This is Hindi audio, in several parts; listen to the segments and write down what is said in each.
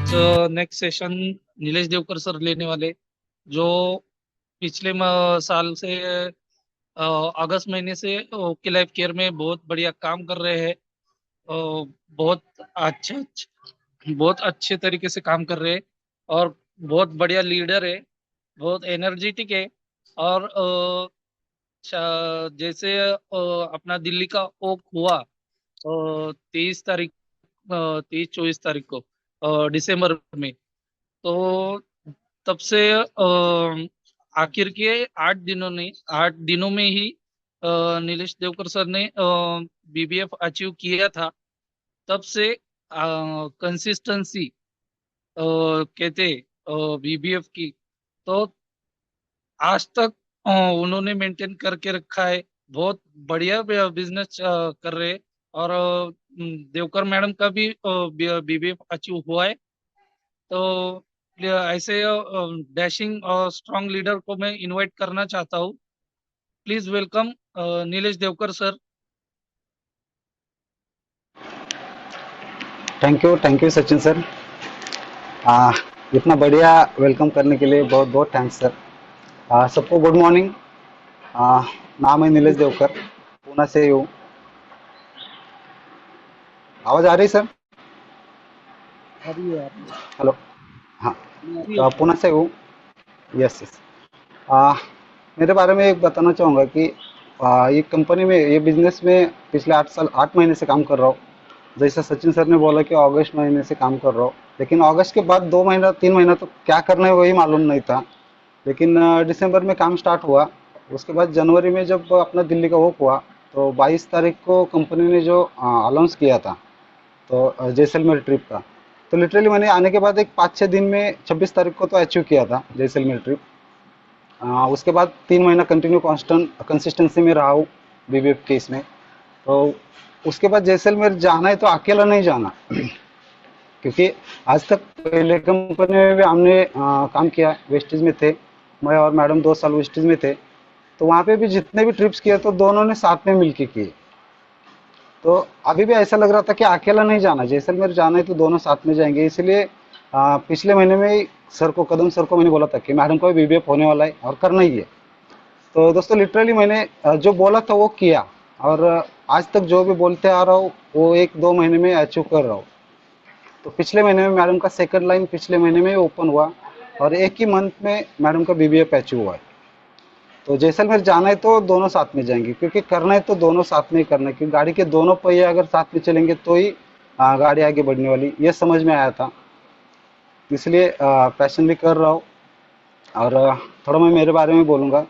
आज next session Nilesh Devkar sir लेने वाले, जो पिछले साल से अगस्त महीने से ओके लाइफ केयर में बहुत बढ़िया काम कर रहे हैं। बहुत बहुत अच्छे तरीके से काम कर रहे हैं और बहुत बढ़िया लीडर है, बहुत एनर्जेटिक है। और जैसे अपना दिल्ली का ओक हुआ 23 तारीख, 23-24 तारीख को, दिसंबर में। तो तब से आखिर के 8 दिनों में ही नीलेश देवकर सर ने बीबीएफ अचीव किया था। तब से कंसिस्टेंसी कहते बीबीएफ की, तो आज तक उन्होंने मेंटेन करके रखा है। बहुत बढ़िया बिजनेस कर रहे हैं। और देवकर मैडम का भी बीबीएफ अचीव हुआ है। तो ऐसे डैशिंग और स्ट्रांग लीडर को मैं इनवाइट करना चाहता हूँ। Please welcome Nilesh Devkar sir. Thank you Sachin sir. आ, इतना बढ़िया वेलकम करने के लिए बहुत बहुत थैंक्स सर। सबको गुड मॉर्निंग। नाम है नीलेश देवकर, पूना से हूँ। आवाज आ रही सर? आ रही है, आ रही है, हेलो। हाँ, आ रही है तो सर। पूना से हूँ। Yes yes. आ, मेरे बारे में एक बताना चाहूँगा कि ये कंपनी में, ये बिजनेस में पिछले 8 साल 8 महीने से काम कर रहा हूँ। जैसा सचिन सर ने बोला कि अगस्त महीने से काम कर रहा हूँ, लेकिन अगस्त के बाद 2 महीना 3 महीना तो क्या करना है वही मालूम नहीं था। लेकिन दिसंबर में काम स्टार्ट हुआ। उसके बाद जनवरी में जब अपना दिल्ली का वॉक हुआ, तो 22 तारीख को कंपनी ने जो अनाउंस किया था, तो जैसलमेर ट्रिप का, तो लिटरली मैंने आने के बाद एक 5-6 दिन में 26 तारीख को तो अचीव किया था जैसलमेर ट्रिप। उसके बाद 3 महीना कंटिन्यू कांस्टेंट कंसिस्टेंसी में रहा हूँ बीबीएफ के इसमें। तो उसके बाद जैसलमेर जाना है तो अकेला नहीं जाना क्योंकि आज तक पहले कंपनी में भी हमने काम किया, वेस्टेज में थे। मैं और मैडम 2 साल वेस्टेज में थे। तो वहाँ पे भी जितने भी ट्रिप्स किए तो दोनों ने साथ में मिलके किए। तो अभी भी ऐसा लग रहा था कि अकेला नहीं जाना, जैसलमेर जाना है तो दोनों साथ में जाएंगे। इसलिए पिछले महीने में ही सर को, कदम सर को मैंने बोला था कि मैडम को बीबीएफ होने वाला है और करना ही है। तो दोस्तों लिटरली मैंने जो बोला था वो किया। और आज तक जो भी बोलते आ रहा हूँ वो 1-2 महीने में अचीव कर रहा हूँ। तो पिछले महीने में मैडम का सेकंड लाइन पिछले महीने में ओपन हुआ और एक ही मंथ में मैडम का बीबीएफ अचीव हुआ है। तो जैसलमेर जाना है तो दोनों साथ में जाएंगे, क्योंकि करना है तो दोनों साथ में ही करना है, क्योंकि गाड़ी के दोनों पहिए अगर साथ में चलेंगे तो ही गाड़ी आगे बढ़ने वाली, ये समझ में आया था। इसलिए पैशन भी कर रहा हूँ। और थोड़ा मैं मेरे बारे में बोलूँगा।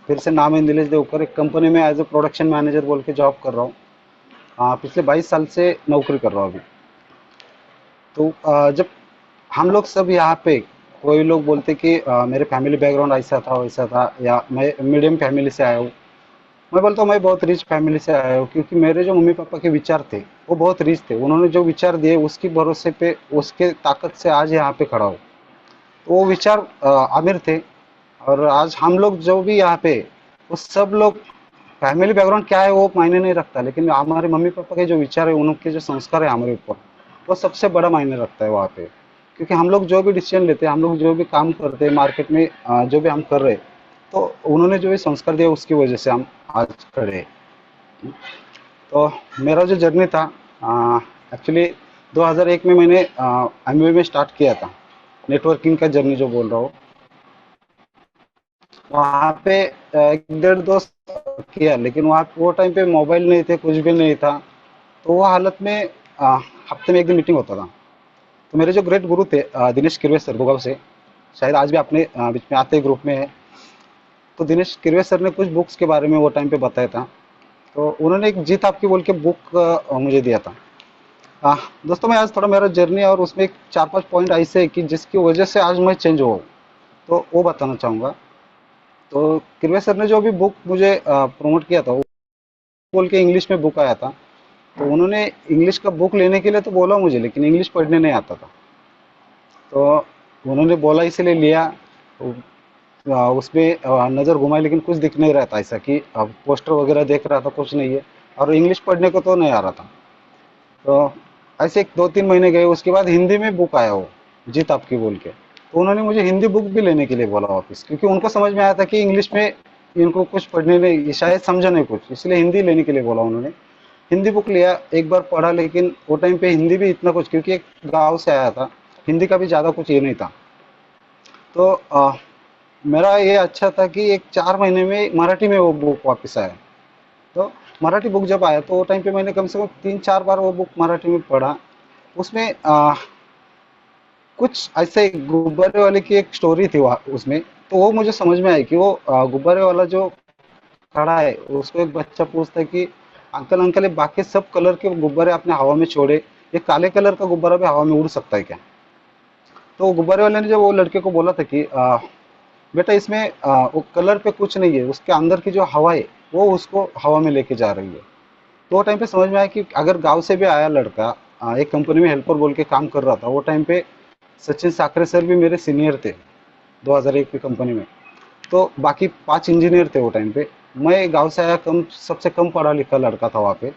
फिर से नाम है नीलेश देवकर, एक कंपनी में एज ए प्रोडक्शन मैनेजर बोल के जॉब कर रहा हूँ। पिछले 22 साल से नौकरी कर रहा हूँ अभी। तो जब हम लोग सब यहाँ पे, कोई लोग बोलते कि मेरे फैमिली बैकग्राउंड ऐसा था वैसा था, या मैं मीडियम फैमिली से आया हूँ। मैं बोलता हूँ मैं बहुत रिच फैमिली से आया हूँ, क्योंकि मेरे जो मम्मी पापा के विचार थे वो बहुत रिच थे। उन्होंने जो विचार दिए उसकी भरोसे पे, उसके ताकत से आज यहाँ पे खड़ा हूँ। तो वो विचार आमिर थे। और आज हम लोग जो भी यहाँ पे, वो सब लोग, फैमिली बैकग्राउंड क्या है वो मायने नहीं रखता, लेकिन हमारे मम्मी पापा के जो विचार है, उनके जो संस्कार है हमारे ऊपर, वो सबसे बड़ा मायने रखता है वहाँ पे। क्योंकि हम लोग जो भी डिसीजन लेते हैं, हम लोग जो भी काम करते हैं मार्केट में, जो भी हम कर रहे हैं, तो उन्होंने जो भी संस्कार दिया उसकी वजह से हम आज खड़े हैं। तो मेरा जो जर्नी था, एक्चुअली 2001 में मैंने एमबीए में स्टार्ट किया था, नेटवर्किंग का जर्नी जो बोल रहा हूँ। वहाँ पे 1-1.5 2 साल किया, लेकिन वहाँ वो टाइम पे मोबाइल नहीं थे, कुछ भी नहीं था। तो वो हालत में हफ्ते में 1 दिन मीटिंग होता था। तो मेरे जो ग्रेट गुरु थे दिनेश किरवे सर, भुगाव से, शायद आज भी अपने बीच में आते ग्रुप में है। तो दिनेश किरवे सर ने कुछ बुक्स के बारे में वो टाइम पे बताया था। तो उन्होंने एक जीत आपकी बोल के बुक मुझे दिया था। दोस्तों मैं आज थोड़ा मेरा जर्नी और उसमें एक 4-5 पॉइंट ऐसे है कि जिसकी वजह से आज मैं चेंज हुआ हूँ, तो वो बताना चाहूँगा। तो किरवे सर ने जो भी बुक मुझे प्रमोट किया था, वो बोल के इंग्लिश में बुक आया था। तो उन्होंने इंग्लिश का बुक लेने के लिए तो बोला मुझे, लेकिन इंग्लिश पढ़ने नहीं आता था। तो उन्होंने बोला इसलिए लिया। तो, उसमें नज़र घुमाई, लेकिन कुछ दिख नहीं रहा था, ऐसा कि पोस्टर वगैरह देख रहा था, कुछ नहीं है। और इंग्लिश पढ़ने को तो नहीं आ रहा था। तो ऐसे 2-3 महीने गए, उसके बाद हिंदी में बुक आया वो, जीत आपकी बोल के। तो उन्होंने मुझे हिंदी बुक भी लेने के लिए बोला वापस, क्योंकि उनको समझ में आया था कि इंग्लिश में इनको कुछ पढ़ने में शायद समझा नहीं कुछ, इसलिए हिंदी लेने के लिए बोला उन्होंने। हिंदी बुक लिया, एक बार पढ़ा, लेकिन वो टाइम पे हिंदी भी इतना कुछ, क्योंकि एक गांव से आया था, हिंदी का भी ज़्यादा कुछ ये नहीं था। तो मेरा ये अच्छा था कि एक 4 महीने में मराठी में वो बुक वापस आया। तो मराठी बुक जब आया तो वो टाइम पे मैंने कम से कम 3-4 बार वो बुक मराठी में पढ़ा। उसमें कुछ ऐसे गुब्बारे वाले की एक स्टोरी थी वहाँ उसमें। तो वो मुझे समझ में आई कि वो गुब्बारे वाला जो खड़ा है, उसको एक बच्चा पूछता है कि अंकल अंकल, ये बाकी सब कलर के गुब्बारे आपने हवा में छोड़े, ये काले कलर का गुब्बारा भी हवा में उड़ सकता है क्या? तो वो गुब्बारे वाले ने जब वो लड़के को बोला था कि बेटा इसमें वो कलर पे कुछ नहीं है, उसके अंदर की जो हवा है वो उसको हवा में लेके जा रही है। तो वो टाइम पे समझ में आया कि अगर गांव से भी आया लड़का, एक कंपनी में हेल्पर बोल के काम कर रहा था वो टाइम पे। सचिन साकरे सर भी मेरे सीनियर थे 2001 की कंपनी में। तो बाकी 5 इंजीनियर थे वो टाइम पे। मैं गांव से आया, कम सबसे कम पढ़ा लिखा लड़का था वहाँ पे।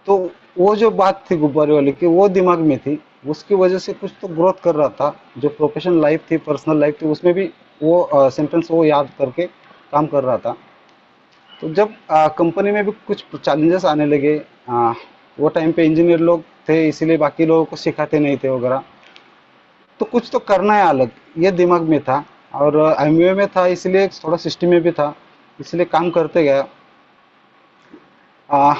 तो वो जो बात थी गुब्बारे वाली की, वो दिमाग में थी, उसकी वजह से कुछ तो ग्रोथ कर रहा था। जो प्रोफेशनल लाइफ थी, पर्सनल लाइफ थी, उसमें भी वो सेंटेंस वो याद करके काम कर रहा था। तो जब कंपनी में भी कुछ चैलेंजेस आने लगे, आ, वो टाइम पे इंजीनियर लोग थे, इसीलिए बाकी लोगों को सिखाते नहीं थे वगैरह। तो कुछ तो करना है अलग, ये दिमाग में था। और एमबीए में था, इसलिए थोड़ा सिस्टम में भी था, इसलिए काम करते गया। आ,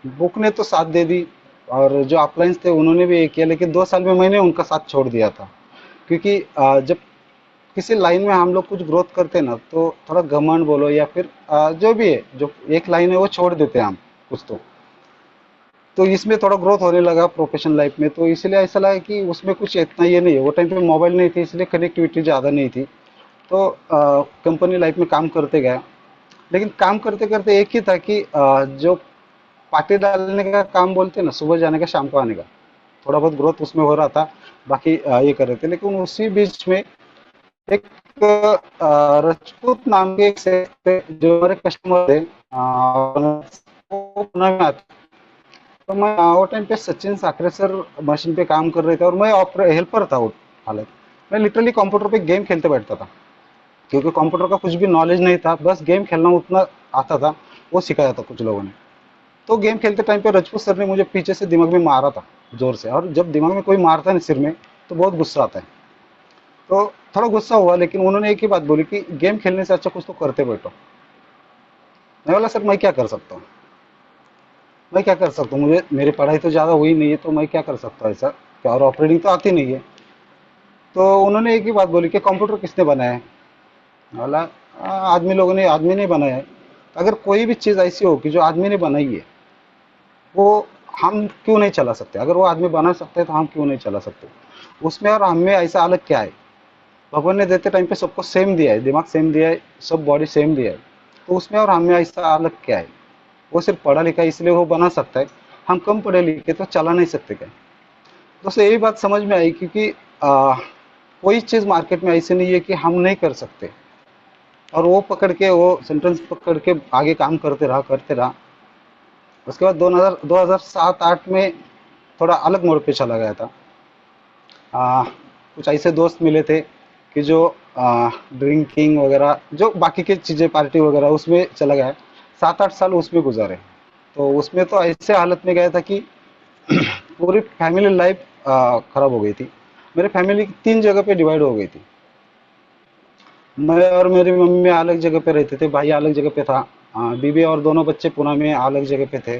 बुक ने तो साथ दे दी, और जो अपलाइंस थे उन्होंने भी ये किया, लेकिन 2 साल में मैंने उनका साथ छोड़ दिया था। क्योंकि जब किसी लाइन में हम लोग कुछ ग्रोथ करते हैं ना, तो थोड़ा घमंड बोलो या फिर जो भी है, जो एक लाइन है वो छोड़ देते हैं हम कुछ तो इसमें थोड़ा ग्रोथ होने लगा प्रोफेशनल लाइफ में, तो इसलिए ऐसा लगा कि उसमें कुछ इतना ये नहीं है। वो टाइम पे मोबाइल नहीं थी, इसलिए कनेक्टिविटी ज़्यादा नहीं थी। तो कंपनी लाइफ में काम करते गया। लेकिन काम करते करते एक ही था कि जो पार्टी डालने का काम बोलते हैं ना, सुबह जाने का शाम को आने का, थोड़ा बहुत ग्रोथ उसमें हो रहा था। बाकी ये कर रहे थे, लेकिन उसी बीच में एक राजपूत नाम के एक सेठ थे, जो हमारे कस्टमर थे, वो पुणे में आते। तो मैं वो टाइम पे सचिन साकरे सर मशीन पे काम कर रहे थे, और मैं हेल्पर था वो हालत। मैं लिटरली कंप्यूटर पे गेम खेलते बैठता था, क्योंकि कंप्यूटर का कुछ भी नॉलेज नहीं था, बस गेम खेलना उतना आता था। वो सिखाया था कुछ लोगों ने। तो गेम खेलते टाइम पे राजपूत सर ने मुझे पीछे से दिमाग में मारा था, जोर से। और जब दिमाग में कोई मारता है ना सिर में, तो बहुत गुस्सा आता है। तो थोड़ा गुस्सा हुआ, लेकिन उन्होंने एक ही बात बोली कि गेम खेलने से अच्छा कुछ तो करते बैठो। मैं बोला सर, मैं क्या कर सकता हूँ? मैं क्या कर सकता हूँ? मुझे मेरी पढ़ाई तो ज़्यादा हुई नहीं है, तो मैं क्या कर सकता हूँ ऐसा? क्या, और ऑपरेटिंग तो आती नहीं है। तो उन्होंने एक ही बात बोली कि कंप्यूटर किसने बनाया है? मैं बोला, आदमी लोगों ने, आदमी ने बनाया है।" अगर कोई भी चीज़ ऐसी हो कि जो आदमी ने बनाई है, वो हम क्यों नहीं चला सकते? अगर वो आदमी बना सकते हैं तो हम क्यों नहीं चला सकते? उसमें और हम में ऐसा अलग क्या है? भगवान ने देते टाइम पे सबको सेम दिया है, दिमाग सेम दिया है, सब बॉडी सेम दिया है। तो उसमें और हम में ऐसा अलग क्या है? वो सिर्फ पढ़ा लिखा है इसलिए वो बना सकता है, हम कम पढ़े लिखे तो चला नहीं सकते क्या? दोस्तों यही बात समझ में आई, क्योंकि कोई चीज़ मार्केट में ऐसी नहीं है कि हम नहीं कर सकते। और वो पकड़ के, वो सेंटेंस पकड़ के आगे काम करते रहा, करते रहा। उसके बाद 2007-8 में थोड़ा अलग मोड़ पे चला गया था। आ, कुछ ऐसे दोस्त मिले थे कि जो ड्रिंकिंग वगैरह, जो बाकी की चीज़ें, पार्टी वगैरह, उसमें चला गया। 7-8 साल उसमें गुजारे। तो उसमें तो ऐसे हालत में गया था कि पूरी फैमिली लाइफ खराब हो गई थी। मेरे फैमिली 3 जगह पे डिवाइड हो गई थी। मैं और मेरी मम्मी अलग जगह पे रहते थे, भाई अलग जगह पे था, बीवी और दोनों बच्चे पुणे में अलग जगह पे थे।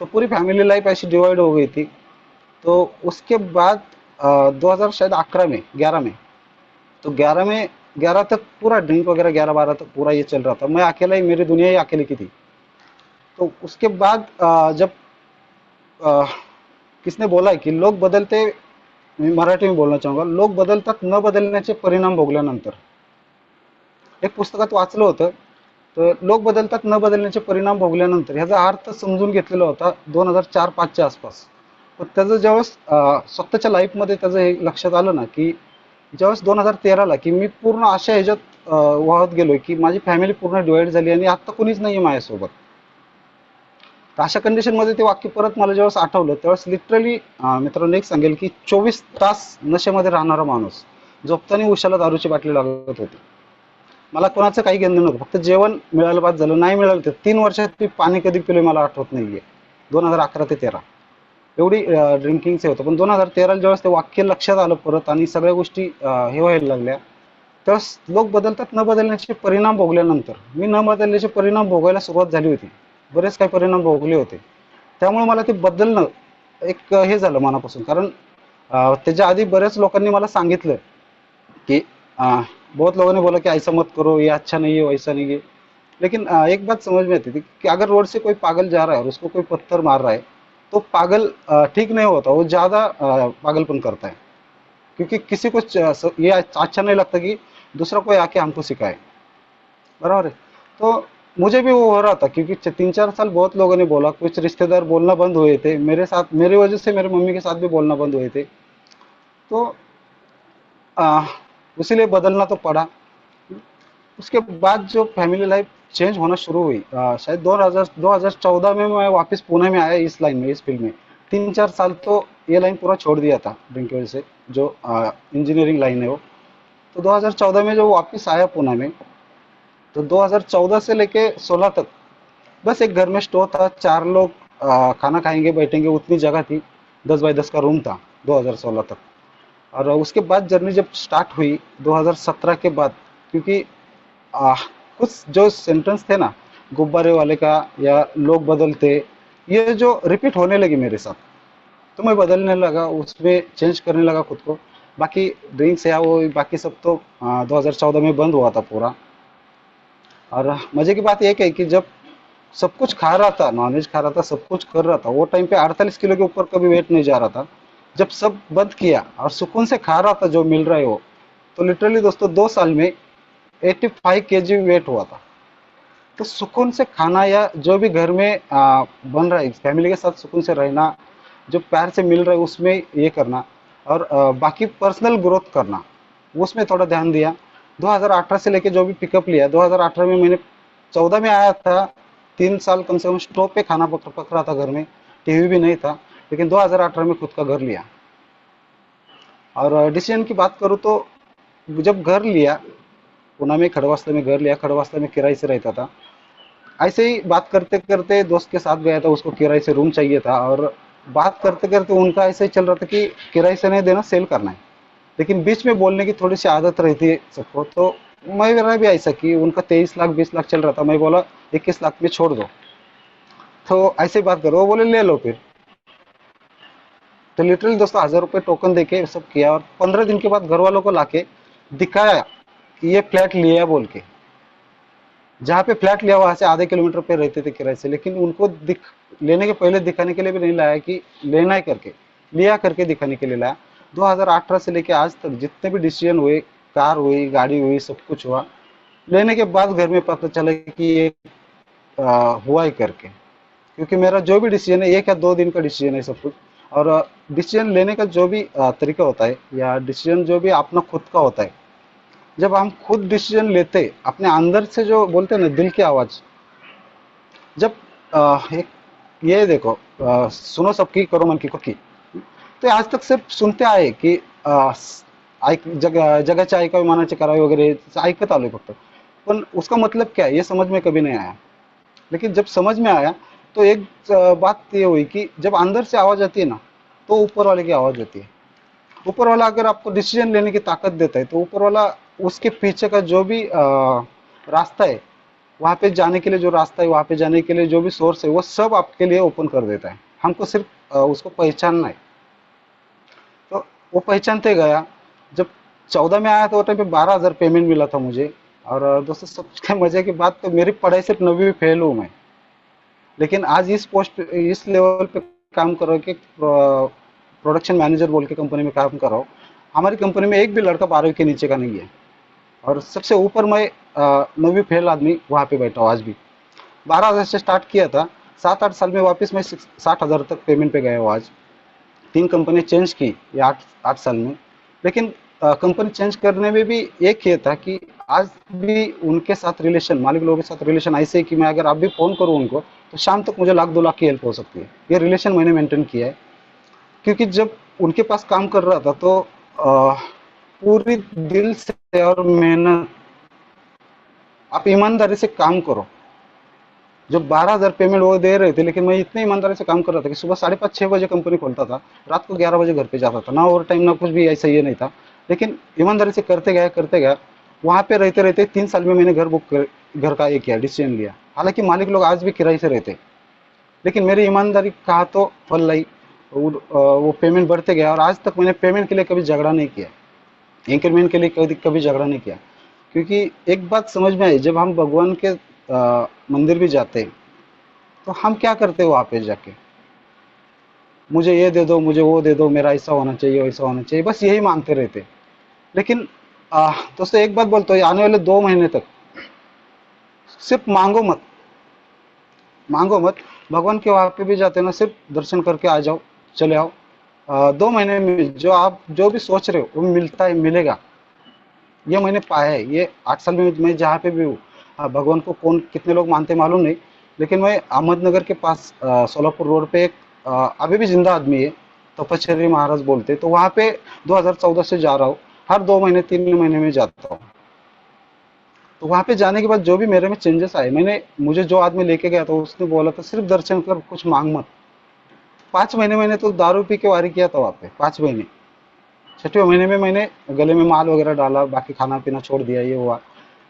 तो पूरी फैमिली लाइफ ऐसी डिवाइड हो गई थी। तो उसके बाद 2000 शायद 11 में, 11 में, तो 11 में, 11 तक पूरा ड्रिंक वगैरह, 11-12 तक पूरा ये चल रहा था। मैं अकेला ही, मेरी दुनिया ही अकेले की थी। तो उसके बाद जब अ, किसने बोला है की लोक बदलते, मी मराठी में बोलणं चाहूंगा, लोक बदलतात न बदलण्याचे परिणाम भोगल्यानंतर. एक पुस्तकात वाचलं होतं. तर लोक बदलतात न बदलण्याचे परिणाम भोगल्यानंतर ह्याचा अर्थ समजून घेतलेला होता 2004-5च्या आसपास. पण त्याचं ज्यावेळेस स्वतःच्या लाईफमध्ये त्याचं हे लक्षात आलं ना, की ज्यावेळेस 2013ला की मी पूर्ण अशा ह्याच्यात वाहत गेलोय की माझी फॅमिली पूर्ण डिवाइड झाली आणि आता कोणीच नाहीये माझ्यासोबत. तर अशा कंडिशनमध्ये ते वाक्य परत मला ज्यावेळेस आठवलं त्यावेळेस लिटरली मित्रांनो एक सांगेल की 24 तास नशेमध्ये राहणारा माणूस झोपताना उशाला दारूची बाटली लागत होती. मला कोणाचं काही घेणं नव्हतं, फक्त जेवण मिळालं बाद झालं, नाही मिळालं तर 3 वर्षात मी पाणी कधी पिलोय मला आठवत नाहीये. 2011 ते 13 एवढी ड्रिंकिंगचे होतं. पण 2013 ज्यावेळेस ते वाक्य लक्षात आलं परत आणि सगळ्या गोष्टी हे व्हायला लागल्या, त्यावेळेस लोक बदलतात न बदलण्याचे परिणाम भोगल्यानंतर मी न बदलण्याचे परिणाम भोगायला सुरुवात झाली होती. बरेच काही परिणाम भोगले होते. त्यामुळे मला ते बदलणं एक हे झालं मनापासून. कारण त्याच्या आधी बऱ्याच लोकांनी मला सांगितलं कि बहुत लोगों ने बोला कि ऐसा मत करो, ये अच्छा नहीं है, वैसा नहीं है. लेकिन एक बात समझ में आती थी कि अगर रोड से कोई पागल जा रहा है और उसको कोई पत्थर मार रहा है तो पागल ठीक नहीं होता, वो ज्यादा पागलपन करता है. क्योंकि किसी को ये अच्छा नहीं लगता कि दूसरा कोई आके हमको सिखाए. बराबर है. तो मुझे भी वो हो रहा था क्योंकि 3-4 साल बहुत लोगों ने बोला, कुछ रिश्तेदार बोलना बंद हुए थे मेरे साथ, मेरी वजह से मेरी मम्मी के साथ भी बोलना बंद हुए थे. तो आ, इसीलिए बदलना तो पड़ा. उसके बाद जो फैमिली लाइफ चेंज होना शुरू हुई शायद 2014 में मैं वापस पुणे में आया इस लाइन में, इस फील्ड में. 3-4 साल तो ये लाइन पूरा छोड़ दिया था ड्रिंक की वजह से, जो इंजीनियरिंग लाइन है वो. तो 2014 में जो वापस आया पुणे में, तो 2014 से लेके 16 तक बस एक घर में स्टोर था, 4 लोग खाना खाएंगे बैठेंगे उतनी जगह थी, 10 बाय 10 का रूम था 2016 तक. और उसके बाद जर्नी जब स्टार्ट हुई 2017 के बाद, क्योंकि आ, कुछ जो सेंटेंस थे ना गुब्बारे वाले का या लोग बदलते, ये जो रिपीट होने लगी मेरे साथ, तो मैं बदलने लगा, उसमें चेंज करने लगा खुद को. बाकी ड्रिंक्स या वो बाकी सब तो 2014 में बंद हुआ था पूरा. और मजे की बात यह है कि जब सब कुछ खा रहा था, नॉनवेज खा रहा था, सब कुछ कर रहा था, वो टाइम पे 48 किलो के ऊपर कभी वेट नहीं जा रहा था. जब सब बंद किया और सुकून से खा रहा था जो मिल रहा है वो, तो लिटरली दोस्तों 2 साल में 85 kg वेट हुआ था. तो सुकून से खाना या जो भी घर में बन रहा है फैमिली के साथ सुकून से रहना, जो प्यार से मिल रहा है उसमें ये करना, और बाकी पर्सनल ग्रोथ करना उसमें थोड़ा ध्यान दिया. 2018 से लेके जो भी पिकअप लिया, 2018 में मैंने 14 में आया था, 3 साल कम से कम स्टोव पे खाना पक रहा था घर में, टीवी भी नहीं था. लेकिन 2018 में खुद का घर लिया. और डिसीजन की बात करूँ तो जब घर लिया, पुणे में खड़वासला में घर लिया, खड़वासला में किराए से रहता था. ऐसे ही बात करते करते दोस्त के साथ गया था, उसको किराए से रूम चाहिए था, और बात करते करते उनका ऐसे ही चल रहा था कि किराए से नहीं देना, सेल करना है. लेकिन बीच में बोलने की थोड़ी सी आदत रहती है सबको, तो मैं मेरा भी ऐसा कि उनका 23 लाख 20 लाख चल रहा था, मैं बोला 21 लाख में छोड़ दो. तो ऐसे ही बात करो, वो बोले ले लो फिर. तो लिटरली दोस्तों 1000 रुपये टोकन देके सब किया, और 15 दिन के बाद घर वालों को लाके दिखाया कि ये फ्लैट लिया बोल के. जहाँ पे फ्लैट लिया वहां से आधे किलोमीटर पे रहते थे किराए से, लेकिन उनको लेने के पहले दिखाने के लिए भी नहीं लाया कि लेना है करके, लिया करके दिखाने के लिए लाया. 2018 से लेके आज तक जितने भी डिसीजन हुए, कार हुई, गाड़ी हुई, सब कुछ हुआ, लेने के बाद घर में पता चला कि ये हुआ ही करके. क्योंकि मेरा जो भी डिसीजन है 1 या 2 दिन का डिसीजन है सब कुछ. और डिसीजन लेने का जो भी तरीका होता है या डिसीजन जो भी अपना खुद का होता है, जब हम खुद डिसीजन लेते अपने अंदर से, जो बोलते हैं ना दिल की आवाज, जब एक ये देखो, सुनो सबकी करो मन की खुद की. ते आज तक सिर्फ सुनते आहे की जगाच्या ऐकावे मनाचे करावे वगैरे ऐकत आलोय फक्त. पण उसका मतलब क्या है ये समझ में कभी नहीं आया. लेकिन जब समझ में आया तो एक बात ये हुई कि जब अंदर से आवाज आती है ना, तो ऊपर वाले की आवाज होती है. ऊपर वाला अगर आपको डिसीजन लेने की ताकत देता है, तो ऊपर वाला उसके पीछे का जो भी रास्ता है, वहां पे जाने के लिए जो रास्ता है, वहां पे जाने के लिए जो भी सोर्स है, वो सब आपके लिए ओपन कर देता है. हमको सिर्फ उसको पहचानना है. तो वो पहचानते गया. जब 14 में आया तो वो टाइम पे 12,000 पेमेंट मिला था मुझे. और दोस्तों सबसे मजे की बात, तो मेरी पढ़ाई सिर्फ 9वीं में फेल हूँ मैं, लेकिन आज इस पोस्ट इस लेवल पे काम कर रहा हूँ कि प्रोडक्शन मैनेजर बोल के कंपनी में काम कर रहा हूँ. हमारी कंपनी में एक भी लड़का 12वीं के नीचे का नहीं है, और सबसे ऊपर मैं 9वीं फेल आदमी वहाँ पे बैठा हूँ आज भी. 12,000 से स्टार्ट किया था, 7-8 साल में वापस मैं 60,000 तक पेमेंट पे गया हूँ आज. 3 कंपनी चेंज की ये 8 8 साल में. लेकिन कंपनी चेंज करने में भी एक ये था कि आज भी उनके साथ रिलेशन, मालिक लोगों के साथ रिलेशन ऐसे है कि मैं अगर आप भी फोन करूँ उनको तो शाम तक मुझे लाख 2 लाख की हेल्प हो सकती है। ये रिलेशन मैंने मेंटेन किया है, क्योंकि जब उनके पास काम कर रहा था तो पूरी दिल से और मेहनत, आप ईमानदारी से काम करो। जो 12,000 पेमेंट वो दे रहे थे, लेकिन मैं इतनी ईमानदारी से काम कर रहा था कि सुबह 5:30 6 बजे कंपनी खोलता था, रात को 11 बजे घर पे जाता था, ना ओवर टाइम ना कुछ भी, ऐसा ये नहीं था। लेकिन ईमानदारी से करते गया। वहां पे रहते रहते 3 साल में मैंने घर का एक किया, डिसीजन लिया। हालांकि मालिक लोग आज भी किराए से रहते, लेकिन मेरी ईमानदारी कहा तो फल लाई। वो पेमेंट बढ़ते गया, और आज तक मैंने पेमेंट के लिए कभी झगड़ा नहीं किया, इंक्रीमेंट के लिए कभी कभी झगड़ा नहीं किया। क्योंकि एक बात समझ में आई, जब हम भगवान के मंदिर भी जाते हैं तो हम क्या करते हैं वहां पे जाके, मुझे ये दे दो, मुझे वो दे दो, मेरा ऐसा होना चाहिए, वैसा होना चाहिए, बस यही मांगते रहते। लेकिन दोस्तों एक बात बोलते हो, आने वाले 2 महीने तक सिर्फ मांगो मत, मांगो मत। भगवान के वहां पे भी जाते हैं ना, सिर्फ दर्शन करके आ जाओ, चले आओ। 2 महीने में जो आप जो भी सोच रहे हो वो मिलता है, मिलेगा। ये मैंने पाया है, ये 8 साल में मैं जहाँ पे भी हूँ। हाँ, भगवान को कौन कितने लोग मानते हैं मालूम नहीं, लेकिन मैं अहमदनगर के पास सोलापुर रोड पे एक अभी भी जिंदा आदमी है, तपस्वी महाराज बोलते हैं, तो वहाँ पे 2014 से जा रहा हूँ। हर 2 महीने 3 महीने में जाता हूँ। तो वहाँ पे जाने के बाद जो भी मेरे में चेंजेस आए, मुझे जो आदमी लेके गया था उसने बोला था सिर्फ दर्शन कर, कुछ मांग मत। 5 महीने मैंने तो दारू पी के वारी किया था वहाँ पे, 5 महीने। 6वें महीने में मैंने गले में माल वगैरह डाला, बाकी खाना पीना छोड़ दिया, ये हुआ।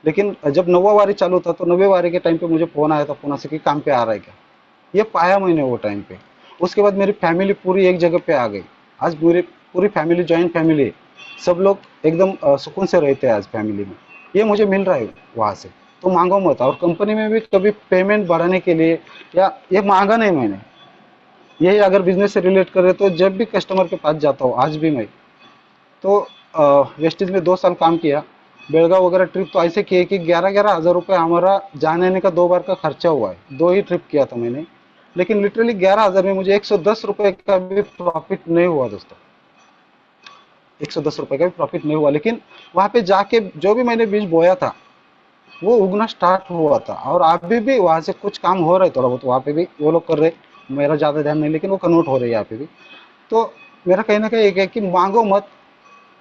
लेकिन जब 9वां वारी चालू था तो 9वें वारी के टाइम पे मुझे फोन आया था पुणे से कि काम पे आ रहा है क्या। ये पाया मैंने वो टाइम पे। उसके बाद मेरी फैमिली पूरी एक जगह पे आ गई। आज पूरी पूरी फैमिली, जॉइंट फैमिली है। सब लोग एकदम सुकून से रहते हैं आज फैमिली में। ये मुझे मिल रहा है वहां से। तो मांगो मत। और कंपनी में भी कभी पेमेंट बढ़ाने के लिए या ये मांगा नहीं मैंने। यही अगर बिजनेस से रिलेट करे तो जब भी कस्टमर के पास जाता हूँ, आज भी मैं, तो वेस्टेज में 2 साल काम किया। बेलगांव वगैरह ट्रिप तो ऐसे किए कि 11,000 11,000 रुपये हमारा जाने आने का 2 बार का खर्चा हुआ है। 2 ही ट्रिप किया था मैंने। लेकिन लिटरली 11,000 में मुझे 110 रुपये का भी प्रॉफिट नहीं हुआ दोस्तों। 110 रुपये का भी प्रॉफिट नहीं हुआ। लेकिन वहां पे जाके जो भी मैंने बीज बोया था वो उगना स्टार्ट हुआ था। और अभी भी वहां से कुछ काम हो रहा है, थोड़ा बहुत वहां पे भी वो लोग कर रहे। मेरा ज्यादा ध्यान नहीं, लेकिन वो कन्वर्ट हो रही है यहाँ पे भी। तो मेरा कहना क्या एक है कि मांगो मत,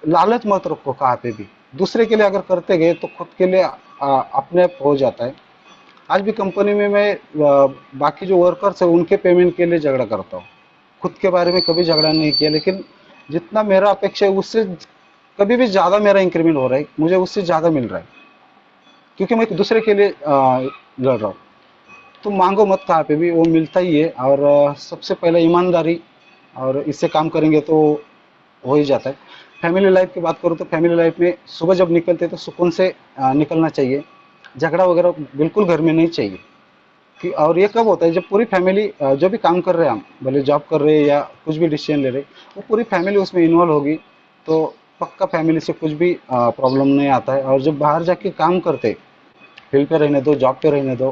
लालच मत रखो कहाँ पे भी। दूसरे के लिए अगर करते गए तो खुद के लिए अपने आप हो जाता है। आज भी कंपनी में मैं बाकी जो वर्कर्स है उनके पेमेंट के लिए झगड़ा करता हूँ। खुद के बारे में कभी झगड़ा नहीं किया, लेकिन जितना मेरा अपेक्षा है उससे कभी भी ज्यादा मेरा इंक्रीमेंट हो रहा है, मुझे उससे ज्यादा मिल रहा है, क्योंकि मैं एक दूसरे के लिए लड़ रहा हूँ। तो मांगो मत कहाँ पे भी, वो मिलता ही है। और सबसे पहले ईमानदारी, और इससे काम करेंगे तो हो ही जाता है। फैमिली लाइफ की बात करूँ तो फैमिली लाइफ में सुबह जब निकलते हैं तो सुकून से निकलना चाहिए। झगड़ा वगैरह बिल्कुल घर में नहीं चाहिए। कि और ये कब होता है, जब पूरी फैमिली जो भी काम कर रहे हैं, हम भले जॉब कर रहे हैं या कुछ भी डिसीजन ले रहे हैं, वो पूरी फैमिली उसमें इन्वॉल्व होगी तो पक्का फैमिली से कुछ भी प्रॉब्लम नहीं आता है। और जब बाहर जाके काम करते, फील्ड पे रहने दो, जॉब पे रहने दो,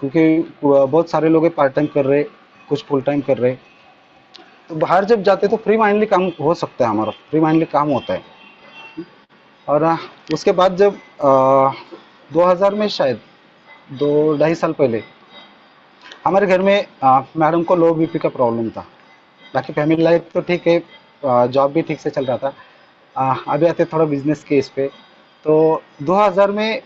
क्योंकि बहुत सारे लोग पार्ट टाइम कर रहे, कुछ फुल टाइम कर रहे, तो बाहर जब जाते तो फ्री माइंडली काम हो सकता है, हमारा फ्री माइंडली काम होता है। और उसके बाद जब 2000 में शायद 2 ढाई साल पहले हमारे घर में मैडम को लो बीपी का प्रॉब्लम था। बाकी फैमिली लाइफ तो ठीक है, जॉब भी ठीक से चल रहा था। अभी आते थोड़ा बिजनेस के इस पे। तो 2000 में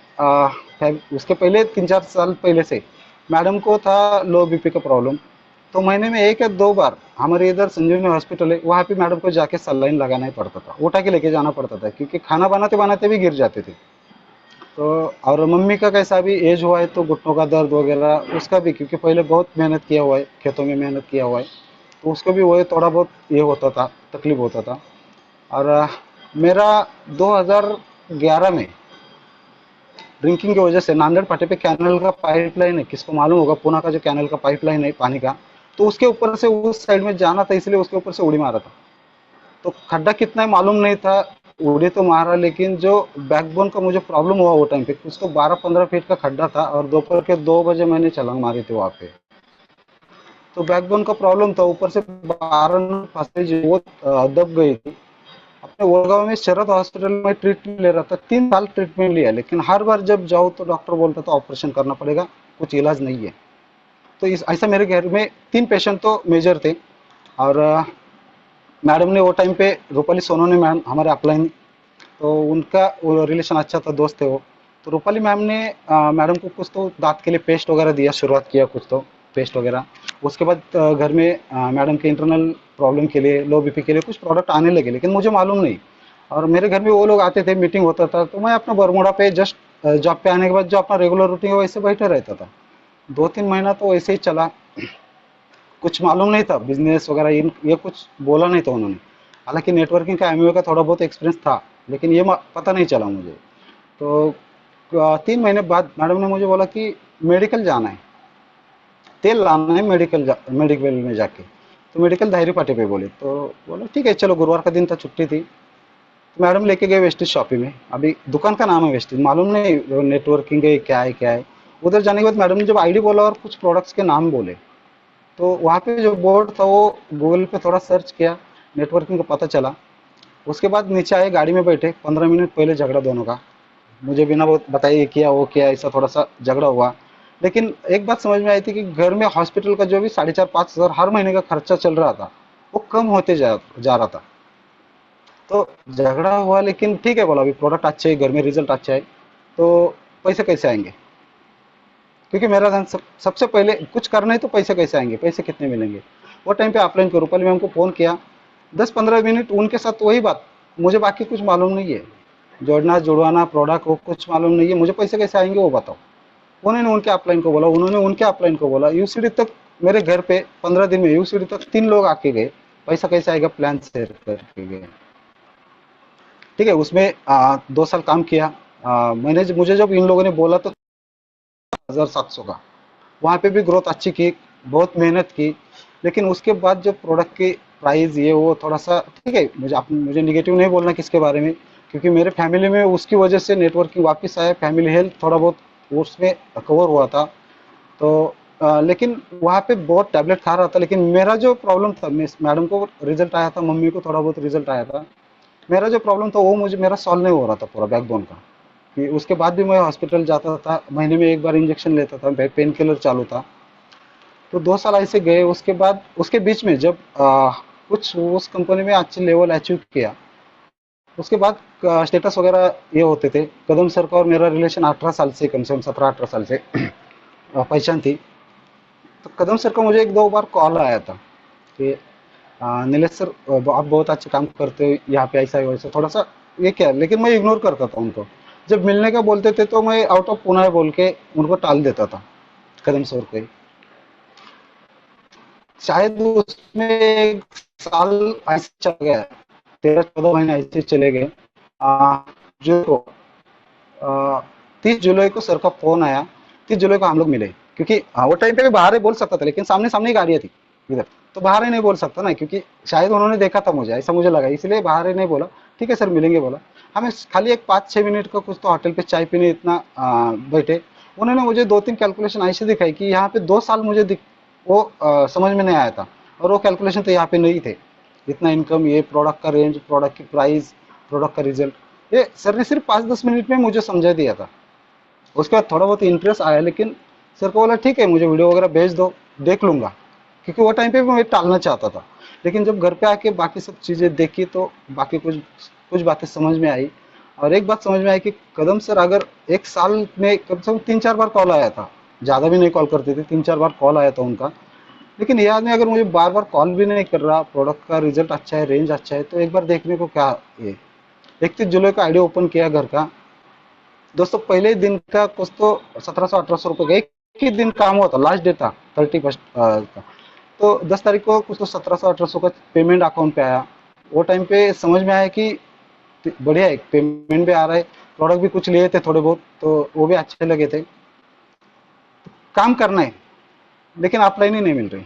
उसके पहले 3 4 साल पहले से मैडम को था लो बीपी का प्रॉब्लम। तो महीने में 1 या 2 बार हमारे इधर संजीवनी हॉस्पिटल है, वहाँ पे मैडम को जाके सलाइन लगाना ही पड़ता था, उठा के लेके जाना पड़ता था, क्योंकि खाना बनाते बनाते भी गिर जाते थे। तो और मम्मी का कैसा भी एज हुआ है तो घुटनों का दर्द वगैरह उसका भी, क्योंकि पहले बहुत मेहनत किया हुआ है, खेतों में मेहनत किया हुआ है, तो उसको भी वो थोड़ा बहुत ये होता था, तकलीफ होता था। और मेरा 2011 में ड्रिंकिंग की वजह से नांदेड़ पाटे पे कैनल का पाइपलाइन है, किसको मालूम होगा, पुणे का जो कैनल का पाइपलाइन है पानी का, तो उसके ऊपर से उस साइड में जाना था, इसलिए उसके ऊपर से उड़ी मारा था। तो खड्डा कितना है मालूम नहीं था, उड़ी तो मारा, लेकिन जो बैकबोन का मुझे प्रॉब्लम हुआ वो टाइम पे, उसको 12 15 फीट का खड्डा था, और दोपहर के 2 बजे मैंने छलांग मारी थी वहां पे। तो बैकबोन का प्रॉब्लम था, ऊपर से 12 फंसे वो दब गई थी। वडगांव में शरद हॉस्पिटल में ट्रीटमेंट ले रहा था, 3 साल ट्रीटमेंट लिया, लेकिन हर बार जब जाओ तो डॉक्टर बोलता था ऑपरेशन करना पड़ेगा, कुछ इलाज नहीं है। तो इस ऐसा मेरे घर में 3 पेशेंट तो मेजर थे। और मैडम ने वो टाइम पे रूपाली सोनोने मैम हमारे अपलाइन, तो उनका वो रिलेशन अच्छा था, दोस्त थे वो। तो रूपाली मैम ने मैडम को कुछ तो दांत के लिए पेस्ट वगैरह दिया, शुरुआत किया कुछ तो पेस्ट वगैरह। उसके बाद घर में मैडम के इंटरनल प्रॉब्लम के लिए, लो बीपी के लिए कुछ प्रोडक्ट आने लगे, लेकिन मुझे मालूम नहीं। और मेरे घर में वो लोग आते थे, मीटिंग होता था, तो मैं अपना बरमोड़ा पे जस्ट जॉब पे आने के बाद जो अपना रेगुलर रूटीन है वैसे बैठे रहता था। 2-3 महीना तो वैसे ही चला। कुछ मालूम नहीं था बिजनेस वगैरह, ये कुछ बोला नहीं था उन्होंने। हालांकि नेटवर्किंग का, एमबीए का थोड़ा बहुत एक्सपीरियंस था, लेकिन ये पता नहीं चला मुझे। तो 3 महीने बाद मैडम ने मुझे बोला कि मेडिकल जाना है, तेल लाना है, मेडिकल में जाके। तो मेडिकल धायरी पाटे पे बोले, तो बोला ठीक है चलो, गुरुवार का दिन था, छुट्टी थी। तो मैडम लेके गए वेस्टेज शॉपिंग में। अभी दुकान का नाम है वेस्टेज, मालूम नहीं नेटवर्किंग है क्या है क्या है। उधर जाने के बाद मैडम ने जब आईडी बोला और कुछ प्रोडक्ट्स के नाम बोले, तो वहाँ पे जो बोर्ड था वो गूगल पे थोड़ा सर्च किया, नेटवर्किंग का पता चला। उसके बाद नीचे आए, गाड़ी में बैठे, 15 मिनट पहले झगड़ा दोनों का, मुझे बिना बताए ये किया वो किया, ऐसा थोड़ा सा झगड़ा हुआ। लेकिन एक बात समझ में आई थी कि घर में हॉस्पिटल का जो भी 4,500-5,000 हर महीने का खर्चा चल रहा था, वो कम होते जा रहा था। तो झगड़ा हुआ, लेकिन ठीक है बोला, अभी प्रोडक्ट अच्छे है, घर में रिजल्ट अच्छा है, तो पैसे कैसे आएंगे? क्योंकि मेरा ध्यान सबसे पहले कुछ करना है, तो पैसे कैसे आएंगे, पैसे कितने मिलेंगे? वो टाइम पे ऑफलाइन को रूपाली मैम को फ़ोन किया, 10-15 मिनट उनके साथ वही बात। मुझे बाकी कुछ मालूम नहीं है, जोड़ना जुड़वाना प्रोडक्ट को कुछ मालूम नहीं है, मुझे पैसे कैसे आएंगे वो बताओ। उन्होंने उनके अपलाइन को बोला, उन्होंने उनके अपलाइन को बोला, यूसीडी तक। मेरे घर पे 15 दिन में यूसीडी तक 3 लोग आके गए। पैसा कैसे आएगा, प्लान शेयर करके गए। ठीक है, उसमें 2 साल काम किया। मुझे जब इन लोगों ने बोला तो 1,700 का, वहाँ पे भी ग्रोथ अच्छी की, बहुत मेहनत की। लेकिन उसके बाद जो प्रोडक्ट की प्राइस ये वो थोड़ा सा, ठीक है, मुझे निगेटिव नहीं बोलना किसके बारे में, क्योंकि मेरे फैमिली में उसकी वजह से नेटवर्किंग वापस आया, फैमिली हेल्थ थोड़ा बहुत उसमें कवर हुआ था। तो लेकिन वहाँ पे बहुत टैबलेट खा रहा था, लेकिन मेरा जो प्रॉब्लम था, मैडम को रिजल्ट आया था, मम्मी को थोड़ा बहुत रिजल्ट आया था, मेरा जो प्रॉब्लम था वो मुझे मेरा सॉल्व नहीं हो रहा था पूरा बैकबोन का। कि उसके बाद भी मैं हॉस्पिटल जाता था, महीने में एक बार इंजेक्शन लेता था, पेन किलर चालू था। तो 2 साल ऐसे गए। उसके बाद उसके बीच में जब कुछ उस कंपनी में अच्छे लेवल अचीव किया, उसके बाद स्टेटस वगैरह ये होते थे। कदम सर का और मेरा रिलेशन 18 साल से, कम से कम 17-18 साल से पहचान थी। तो कदम सर का मुझे 1-2 बार कॉल आया था कि नीलेश सर, आप बहुत अच्छे काम करते हो यहाँ पे, ऐसा है वैसा, थोड़ा सा ये क्या, लेकिन मैं इग्नोर करता था उनको। जब मिलने का बोलते थे तो मैं आउट ऑफ पुणे बोल के उनको टाल देता था, कदम सर को ही। शायद उसमें 1 साल ऐसे चल गया, 13-14 महीने ऐसे चले गए। जो 30 जुलाई को सर का फोन आया, 30 जुलाई को हम लोग मिले, क्योंकि वो टाइम पे भी बाहर ही बोल सकता था, लेकिन सामने सामने ही गाड़ियाँ थी इधर, तो बाहर ही नहीं बोल सकता ना, क्योंकि शायद उन्होंने देखा था मुझे, ऐसा मुझे लगा, इसलिए बाहर ही नहीं बोला। ठीक है सर, मिलेंगे बोला। हमें खाली एक 5-6 मिनट का कुछ तो होटल पे चाय पीने इतना बैठे। उन्होंने मुझे 2-3 कैलकुलेशन ऐसे दिखाई कि यहाँ पे 2 साल मुझे वो समझ में नहीं आया था, और वो कैलकुलेशन तो यहाँ पे नहीं थे। इतना इनकम, ये प्रोडक्ट का रेंज, प्रोडक्ट की प्राइस, प्रोडक्ट का रिजल्ट, ये सर ने सिर्फ 5-10 मिनट में मुझे समझा दिया था। उसके बाद थोड़ा बहुत इंटरेस्ट आया, लेकिन सर को बोला ठीक है, मुझे वीडियो वगैरह भेज दो, देख लूंगा। क्योंकि वो टाइम पे भी मैं टालना चाहता था। लेकिन जब घर पे आके बाकी सब चीज़ें देखी, तो बाकी कुछ कुछ बातें समझ में आई। और एक बात समझ में आई कि कदम सर अगर एक साल में कम से कम 3-4 बार कॉल आया था, ज़्यादा भी नहीं कॉल करते थे, 3-4 बार कॉल आया था उनका। लेकिन ये आदमी अगर मुझे बार बार कॉल भी नहीं कर रहा, प्रोडक्ट का रिजल्ट अच्छा है, रेंज अच्छा है, तो एक बार देखने को क्या। ये 31 जुलाई का आईडी ओपन किया घर का, दोस्तों पहले ही दिन का कुछ तो 1700-1800 रुपये का एक ही दिन काम हुआ था, लास्ट डे था 31 का। तो 10 तारीख को कुछ तो 1700-1800 का पेमेंट अकाउंट पे आया। वो टाइम पे समझ में आया कि बढ़िया है, पेमेंट भी आ रहा है, प्रोडक्ट भी कुछ लिए थे थोड़े बहुत, तो वो भी अच्छे लगे थे। काम करना है, लेकिन ऑफलाइन ही नहीं मिल रही।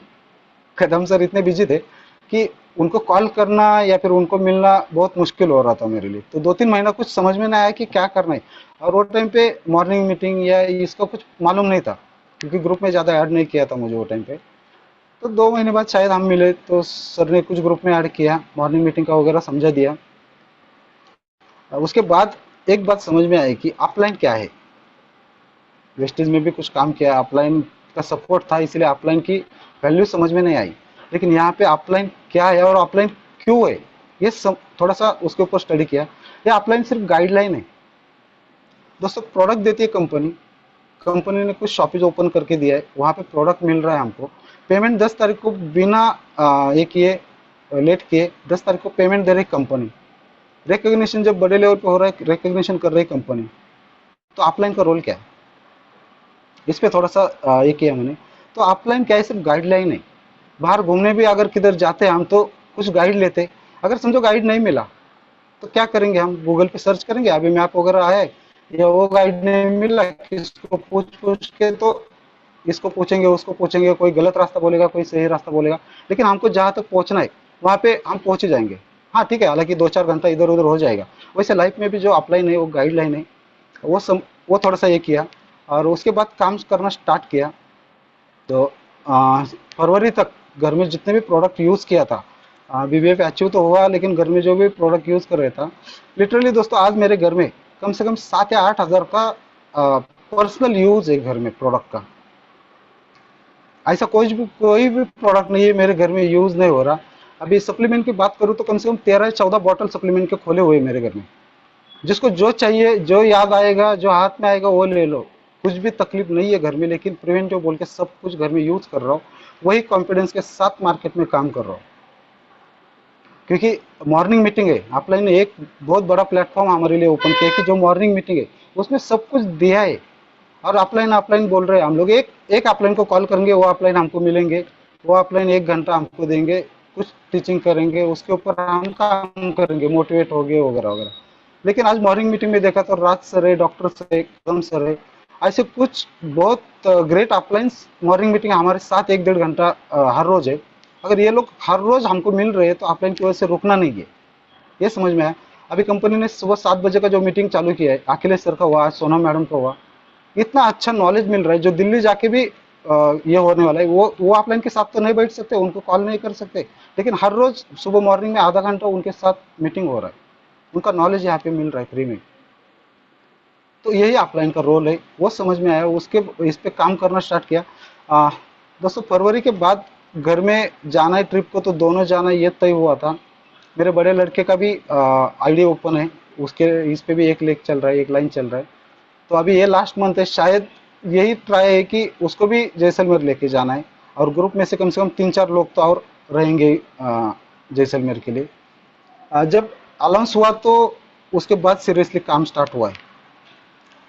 कदम सर इतने बिजी थे कि उनको कॉल करना या फिर उनको मिलना बहुत मुश्किल हो रहा था मेरे लिए। तो 2-3 महीना कुछ समझ में नहीं आया कि क्या करना है। और वो टाइम पे मॉर्निंग मीटिंग या इसका कुछ मालूम नहीं था, क्योंकि ग्रुप में ज़्यादा ऐड नहीं किया था मुझे वो टाइम पे। तो 2 महीने बाद शायद हम मिले, तो सर ने कुछ ग्रुप में ऐड किया, मॉर्निंग मीटिंग का वगैरह समझा दिया। उसके बाद एक बात समझ में आई कि ऑफलाइन क्या है। वेस्टेज में भी कुछ काम किया, ऑफलाइन का सपोर्ट था, इसलिए ऑफलाइन की वैल्यू समझ में नहीं आई। लेकिन यहाँ पे ऑफलाइन क्या है और ऑफलाइन क्यों है, ये थोड़ा सा उसके ऊपर स्टडी किया। ये ऑफलाइन सिर्फ गाइडलाइन है दोस्तों। प्रोडक्ट देती है कंपनी, कंपनी ने कुछ शॉपेज ओपन करके दिया है, वहाँ पे प्रोडक्ट मिल रहा है हमको। पेमेंट 10 तारीख को बिना ये किए, लेट किए 10 तारीख को पेमेंट दे रही कंपनी। रिकग्निशन जब बड़े लेवल पे हो रहा है, रिकग्निशन कर रही कंपनी। तो ऑफलाइन का रोल क्या है, इस पे थोड़ा सा ये किया मैंने। तो ऑफलाइन क्या है, सिर्फ गाइडलाइन है। बाहर घूमने भी अगर किधर जाते हैं हम तो कुछ गाइड लेते। अगर समझो गाइड नहीं मिला तो क्या करेंगे, हम गूगल पे सर्च करेंगे, अभी मैप वगैरह आया है, या वो गाइड नहीं मिला, किसको पूछ पूछ के तो इसको पूछेंगे उसको पूछेंगे, कोई गलत रास्ता बोलेगा कोई सही रास्ता बोलेगा। लेकिन हमको जहाँ तक पहुँचना है वहाँ पे हम पहुँच ही जाएंगे। हाँ ठीक है, हालांकि 2-4 घंटा इधर उधर हो जाएगा। वैसे लाइफ में भी जो ऑफलाइन है वो गाइडलाइन है, वो वो थोड़ा सा ये किया। और उसके बाद काम करना स्टार्ट किया। तो फरवरी तक घर में जितने भी प्रोडक्ट यूज़ किया था, बीबीएफ अचीव तो हुआ, लेकिन घर में जो भी प्रोडक्ट यूज़ कर रहा था, लिटरली दोस्तों आज मेरे घर में कम से कम 7 या 8 हज़ार का पर्सनल यूज़ है घर में प्रोडक्ट का। ऐसा कोई भी प्रोडक्ट नहीं है मेरे घर में यूज़ नहीं हो रहा। अभी सप्लीमेंट की बात करूँ तो कम से कम 13 या 14 बॉटल सप्लीमेंट के खोले हुए हैं मेरे घर में। जिसको जो चाहिए, जो याद आएगा, जो हाथ में आएगा वो ले लो। कुछ भी तकलीफ नहीं है घर में, लेकिन प्रिवेंटिव बोल के सब कुछ घर में यूज कर रहा हूँ। वही कॉन्फिडेंस के साथ मार्केट में काम कर रहा हूँ। क्योंकि मॉर्निंग मीटिंग है, ऑफलाइन ने एक बहुत बड़ा प्लेटफॉर्म हमारे लिए ओपन किया कि जो मॉर्निंग मीटिंग है उसमें सब कुछ दिया है। और ऑफलाइन ऑफलाइन बोल रहे हैं हम लोग, एक एक ऑफलाइन को कॉल करेंगे, वो ऑफलाइन हमको मिलेंगे, वो ऑफलाइन 1 घंटा हमको देंगे, कुछ टीचिंग करेंगे, उसके ऊपर हम काम करेंगे, मोटिवेट हो गए वगैरह वगैरह। लेकिन आज मॉर्निंग मीटिंग में देखा तो राज सर है, डॉक्टर सर है, कदम सर है, ऐसे कुछ बहुत ग्रेट ऑफलाइन मॉर्निंग मीटिंग हमारे साथ 1-1.5 घंटा हर रोज है। अगर ये लोग हर रोज हमको मिल रहे हैं तो ऑफलाइन की वजह से रुकना नहीं है, ये समझ में आया। अभी कंपनी ने सुबह 7 बजे का जो मीटिंग चालू किया है, अखिलेश सर का हुआ, सोना मैडम का हुआ। इतना अच्छा नॉलेज मिल रहा है, जो दिल्ली जाके भी ये होने वाला है, वो ऑफलाइन के साथ तो नहीं बैठ सकते, उनको कॉल नहीं कर सकते। लेकिन हर रोज सुबह मॉर्निंग में आधा घंटा उनके साथ मीटिंग हो रहा है, उनका नॉलेज यहाँ पे मिल रहा है फ्री में। तो यही ऑफलाइन का रोल है, वो समझ में आया, उसके इस पे काम करना स्टार्ट किया। आ, दोस्तों फरवरी के बाद घर में जाना है ट्रिप को, तो दोनों जाना ये तय हुआ था। मेरे बड़े लड़के का भी आईडी ओपन है, उसके इस पे भी एक लेक चल रहा है, एक लाइन चल रहा है। तो अभी ये लास्ट मंथ है, शायद यही ट्राई है कि उसको भी जैसलमेर लेके जाना है। और ग्रुप में से कम 3-4 लोग तो और रहेंगे जैसलमेर के लिए। जब अलाउंस हुआ तो उसके बाद सीरियसली काम स्टार्ट हुआ है।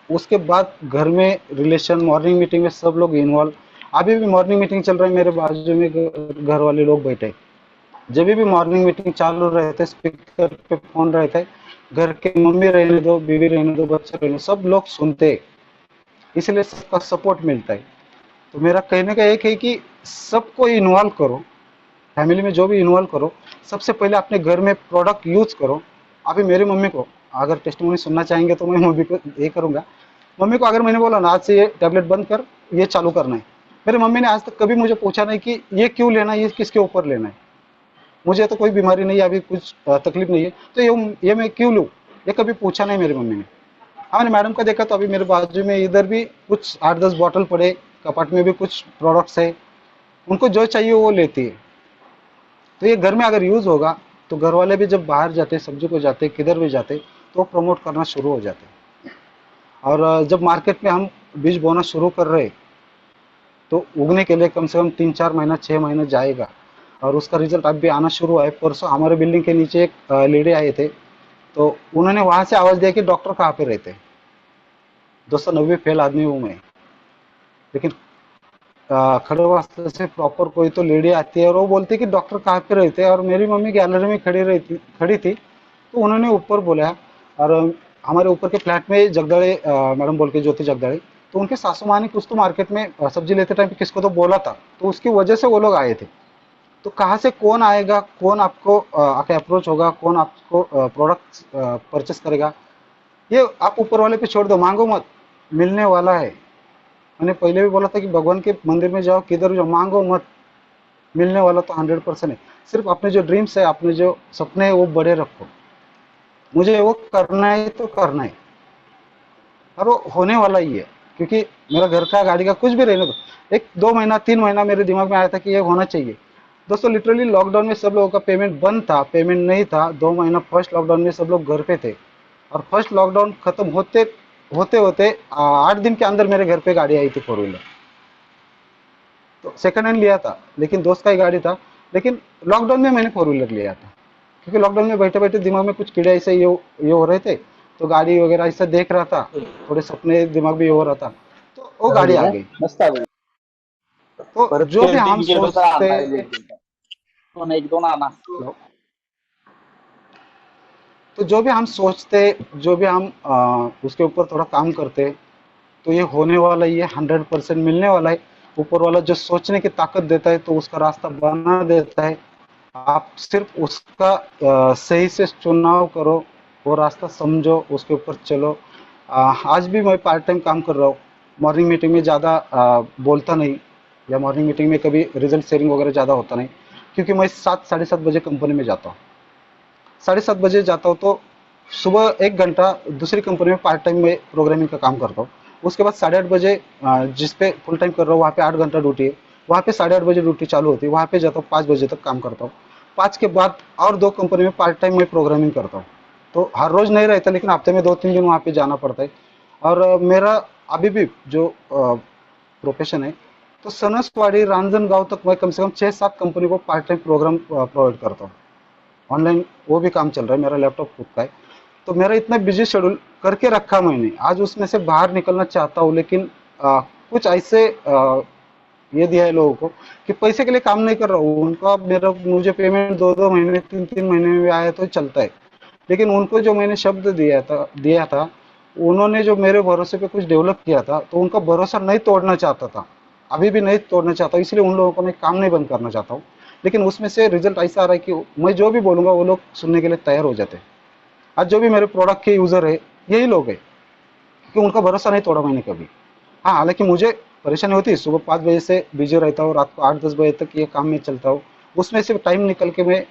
उसके बाद घर में रिलेशन, मॉर्निंग मीटिंग में सब लोग इन्वॉल्व। अभी भी मॉर्निंग मीटिंग चल रही है, मेरे बाजू में घर वाले लोग बैठे। जब भी मॉर्निंग मीटिंग चालू रहते, स्पीकर पे फोन रहते, घर के मम्मी रहने दो, बीवी रहने दो, बच्चे रहने दो, सब लोग सुनते, इसलिए सबका सपोर्ट मिलता है। तो मेरा कहने का एक है कि सबको इन्वॉल्व करो, फैमिली में जो भी इन्वॉल्व करो। सबसे पहले अपने घर में प्रोडक्ट यूज करो। अभी मेरी मम्मी को अगर टेस्टिमोनी सुनना चाहेंगे तो मैं मम्मी को ये करूंगा। मम्मी को अगर मैंने बोला ना आज से ये टैबलेट बंद कर, ये चालू करना है, मेरी मम्मी ने आज तक कभी मुझे पूछा नहीं कि ये क्यों लेना है, ये किसके ऊपर लेना है। मुझे तो कोई बीमारी नहीं है, अभी कुछ तकलीफ नहीं है, तो ये मैं क्यों लूँ, ये कभी पूछा नहीं मेरी मम्मी ने। हाँ मैंने मैडम का देखा तो अभी मेरे बाजू में इधर भी कुछ 8-10 बॉटल पड़े, कपाट में भी कुछ प्रोडक्ट्स है, उनको जो चाहिए वो लेती है। तो ये घर में अगर यूज होगा तो घर वाले भी जब बाहर जाते, सब्जी को जाते, किधर भी जाते, तो प्रमोट करना शुरू हो जाते। और जब मार्केट में हम बीज बोना शुरू कर रहे, तो उगने के लिए कम से कम 3-4 महीना 6 महीने जाएगा। और उसका रिजल्ट अब भी आना शुरू हुआ है। परसों हमारे बिल्डिंग के नीचे एक लेडी आए थे, तो उन्होंने वहां से आवाज दिया कि डॉक्टर कहाँ पे रहते हैं। 290 फेल आदमी हूँ मैं, लेकिन खड़े वास्ते से प्रॉपर कोई तो लेडी आती है और वो बोलती है कि डॉक्टर कहाँ पे रहते हैं। और मेरी मम्मी गैलरी में खड़ी थी, तो उन्होंने ऊपर बोला। और हमारे ऊपर के फ्लैट में जगदाड़े मैडम बोल के ज्योति जगदाड़े, तो उनके सासू माँ ने कुछ तो मार्केट में सब्जी लेते टाइम पे किसको तो बोला था, तो उसकी वजह से वो लोग आए थे। तो कहाँ से कौन आएगा, कौन आपको आके अप्रोच होगा, कौन आपको प्रोडक्ट परचेस करेगा, ये आप ऊपर वाले पे छोड़ दो, मांगो मत, मिलने वाला है। मैंने पहले भी बोला था कि भगवान के मंदिर में जाओ, किधर भी जाओ, मांगो मत, मिलने वाला तो 100% है। सिर्फ अपने जो ड्रीम्स है, अपने जो सपने है वो बड़े रखो। मुझे वो करना है तो करना है, और वो होने वाला ही है। क्योंकि मेरा घर का गाड़ी का कुछ भी रहने दो, एक 2 महीना 3 महीना मेरे दिमाग में आया था कि ये होना चाहिए। दोस्तों लिटरली लॉकडाउन में सब लोगों का पेमेंट बंद था, पेमेंट नहीं था, 2 महीना फर्स्ट लॉकडाउन में सब लोग घर पे थे। और फर्स्ट लॉकडाउन खत्म होते होते होते 8 दिन के अंदर मेरे घर पे गाड़ी आई थी, 4 व्हीलर। तो सेकंड हैंड लिया था, लेकिन दोस्त का ही गाड़ी था। लेकिन लॉकडाउन में मैंने 4 व्हीलर लिया था, क्योंकि लॉकडाउन में बैठे बैठे दिमाग में कुछ कीड़े ऐसे ये हो रहे थे। तो गाड़ी वगैरह ऐसा देख रहा था, थोड़े सपने दिमाग में ये हो रहा था, तो वो गाड़ी आ आहे गई। मस्त आहे. तो परत जो भी ते हम गेलो तर सोचते, आणा दोन एक दोन आणा. तो जो भी हम सोचते, जो भी हम उसके ऊपर थोड़ा काम करते, तो ये होने वाला ही है, 100% मिलने वाला है। ऊपर वाला जो सोचने की ताकत देता है तो उसका रास्ता बना देता है। आप सिर्फ उसका सही से चुनाव करो, वो रास्ता समझो, उसके ऊपर चलो। आज भी मैं पार्ट टाइम काम कर रहा हूँ। मॉर्निंग मीटिंग में ज़्यादा बोलता नहीं, या मॉर्निंग मीटिंग में कभी रिजल्ट शेयरिंग वगैरह ज़्यादा होता नहीं, क्योंकि मैं 7 साढ़े 7 बजे कंपनी में जाता हूँ। 7:30 बजे जाता हूँ, तो सुबह 1 घंटा दूसरी कंपनी में पार्ट टाइम में प्रोग्रामिंग का काम करता हूँ। उसके बाद 8:30 बजे जिस पे फुल टाइम कर रहा हूँ वहाँ पे 8 घंटा ड्यूटी है। वहाँ पे 8:30 बजे ड्यूटी चालू होती है, वहाँ पे जाता हूँ, 5 बजे तक काम करता हूँ। 5 के बाद और 2 कंपनी में पार्ट टाइम में प्रोग्रामिंग करता हूँ। तो हर रोज नहीं रहता, लेकिन हफ्ते में 2-3 दिन वहाँ पे जाना पड़ता है। और मेरा अभी भी जो प्रोफेशन है, तो सनसवाड़ी रांजनगांव तक मैं कम से कम 6-7 कंपनी को पार्ट टाइम प्रोग्राम प्रोवाइड करता हूँ। ऑनलाइन वो भी काम चल रहा है, मेरा लैपटॉप खुद का है। तो मेरा इतना बिजी शेड्यूल करके रखा मैंने, आज उसमें से बाहर निकलना चाहता हूँ, लेकिन कुछ ऐसे ये दिया है लोगों को कि पैसे के लिए काम नहीं कर रहा हूँ उनका, मेरा मुझे पेमेंट 2-2 महीने 3-3 महीने में भी आया तो चलता है। लेकिन उनको जो मैंने शब्द दिया था, उन्होंने जो मेरे भरोसे पे कुछ डेवलप किया था, तो उनका भरोसा नहीं तोड़ना चाहता था। अभी भी नहीं तोड़ना चाहता, इसलिए उन लोगों को मैं काम नहीं बंद करना चाहता हूँ। लेकिन उसमें से रिजल्ट ऐसा आ रहा है कि मैं जो भी बोलूंगा वो लोग सुनने के लिए तैयार हो जाते हैं। आज जो भी मेरे प्रोडक्ट के यूजर है, यही लोग हैं, क्योंकि उनका भरोसा नहीं तोड़ा मैंने कभी। हाँ, हालांकि मुझे परेशानी होती है, सुबह 5 बजे से बिजी रहता हूँ, रात को 8-10 बजे तक ये काम में चलता हूँ। उसमें से टाइम निकल के मैं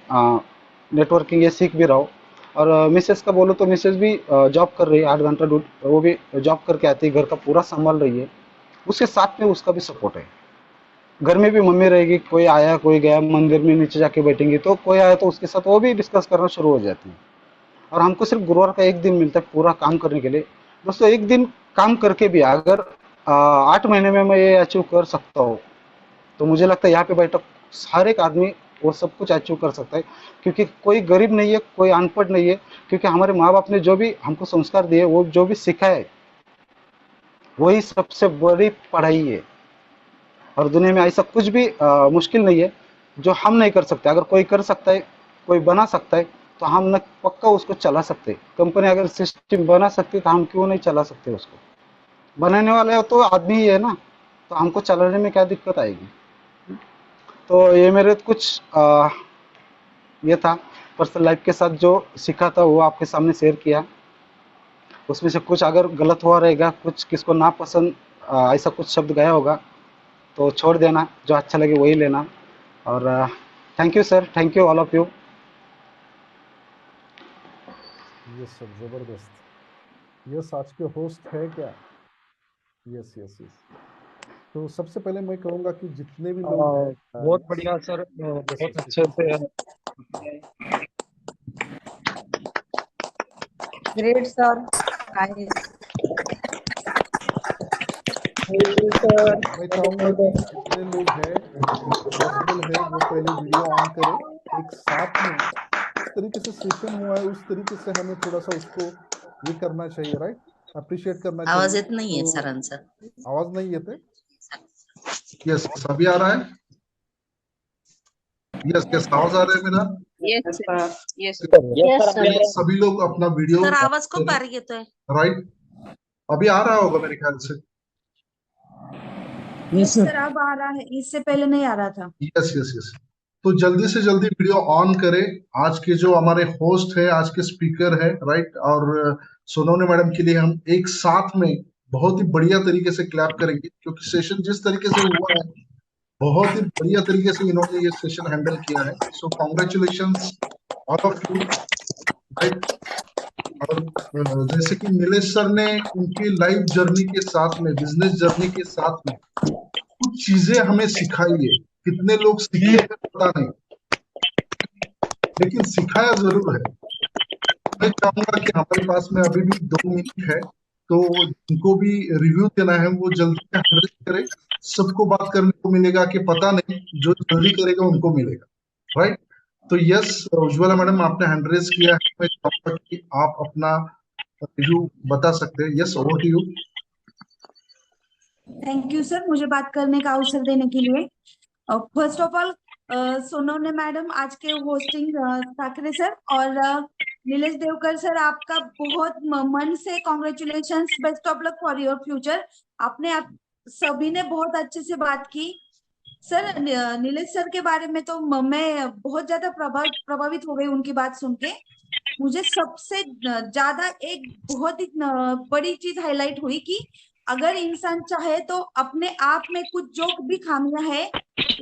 नेटवर्किंग ये सीख भी रहा हूँ। और मिसेस का बोलो तो मिसेस भी जॉब कर रही है, 8 घंटा वो भी जॉब करके आती है, घर का पूरा संभाल रही है। उसके साथ में उसका भी सपोर्ट है। घर में भी मम्मी रहेगी, कोई आया कोई गया, मंदिर में नीचे जाके बैठेंगी, तो कोई आया तो उसके साथ वो भी डिस्कस करना शुरू हो जाती है। और हमको सिर्फ गुरुवार का एक दिन मिलता है पूरा काम करने के लिए। दोस्तों एक दिन काम करके भी अगर 8 महीने में मैं ये अचीव कर सकता हूँ, तो मुझे लगता है यहाँ पे बैठा हर एक आदमी वो सब कुछ अचीव कर सकता है। क्योंकि कोई गरीब नहीं है, कोई अनपढ़ नहीं है, क्योंकि हमारे माँ बाप ने जो भी हमको संस्कार दिए, वो जो भी सिखाया है, वही सबसे बड़ी पढ़ाई है। और दुनिया में ऐसा कुछ भी मुश्किल नहीं है जो हम नहीं कर सकते। अगर कोई कर सकता है, कोई बना सकता है, तो हम न पक्का उसको चला सकते हैं। कंपनी अगर सिस्टम बना सकती है, तो हम क्यों नहीं चला सकते उसको। बनाने वाला तो आदमी ही है ना, तो हमको चलाने में क्या दिक्कत आएगी। तो ये मेरे कुछ ये था, पर्सनल लाइफ के साथ जो सीखा था वो आपके सामने शेयर किया। उसमें से कुछ अगर गलत हुआ रहेगा, कुछ किसको ना पसंद ऐसा कुछ शब्द गया होगा, तो छोड़ देना, जो अच्छा लगे वही लेना। और thank you sir, thank you all of you. Yes sir, जबरदस्त। यस, आज के होस्ट है क्या? Yes yes yes. तो सबसे पहले मैं कहूंगा कि जितने भी लोग हैं बहुत बढ़िया सर, बहुत अच्छे से Great, sir. Nice. सर। मैं चाहूंगा कि जितने लोग हैं पॉसिबल है वो पहले वीडियो ऑन करें। एक साथ में इस तरीके से सेशन हुआ है, उस तरीके से हमें थोड़ा सा उसको ये करना चाहिए, राइट, अप्रिशिएट करना आवाज चाहिए। येत नाहीये तो सरांचा. आवाज नहीं येते? यस अभी आ रहा है। यस यस आवाज आ रहा है मेरा। Yes, sir. Yes. Yes, sir. Please सभी लोग अपना वीडियो सर आवाज खूप बारीक येतोय. राइट, अभी आ रहा होगा मेरे ख्याल से। यस सर, अब आ रहा है, इससे पहले नहीं आ रहा था. यस यस यस, तो जल्दी से जल्दी वीडियो ऑन करें। आज के जो हमारे होस्ट है, आज के स्पीकर है, राइट, और सोनोने मैडम के लिए हम एक साथ में बहुत ही बढ़िया तरीके से क्लैप करेंगे, क्योंकि सेशन जिस तरीके से हुआ है, बहुत ही बढ़िया तरीके से इन्होंने ये सेशन हैंडल किया है। So congratulation all of you, right. और जैसे कि नीलेश सर ने उनकी लाइफ जर्नी के साथ में, बिजनेस जर्नी के साथ में कुछ चीजें हमें सिखाई है। कितने लोग सीखे हैं पता नहीं, लेकिन सिखाया जरूर है। मैं चाहूंगा कि हमारे पास में अभी भी 2 मिनट है, तो जिनको भी रिव्यू देना है वो जल्दी से हैंडल करे। सबको बात करने को मिलेगा कि पता नहीं, जो जल्दी करेगा उनको मिलेगा, राइट। तो यस, उज्ज्वला मैडम आपने हैंड रेज किया है, मैं चाहूंगा कि आप अपना रिव्यू बता सकते हैं। Yes, over to you. Thank you sir, मुझे बात करने का अवसर देने के लिए। First of all Sonone madam आज के होस्टिंग ठाकरे सर और नीलेश देवकर सर, आपका बहुत मन से congratulations, best of luck for your future. आपने आप सभी ने बहुत अच्छे से बात की। सर नीलेश सर के बारे में तो मैं बहुत ज्यादा प्रभावित हो गई उनकी बात सुन के। मुझे सबसे ज्यादा एक बहुत ही बड़ी चीज हाईलाइट हुई कि अगर इंसान चाहे तो अपने आप में कुछ जो भी खामियां है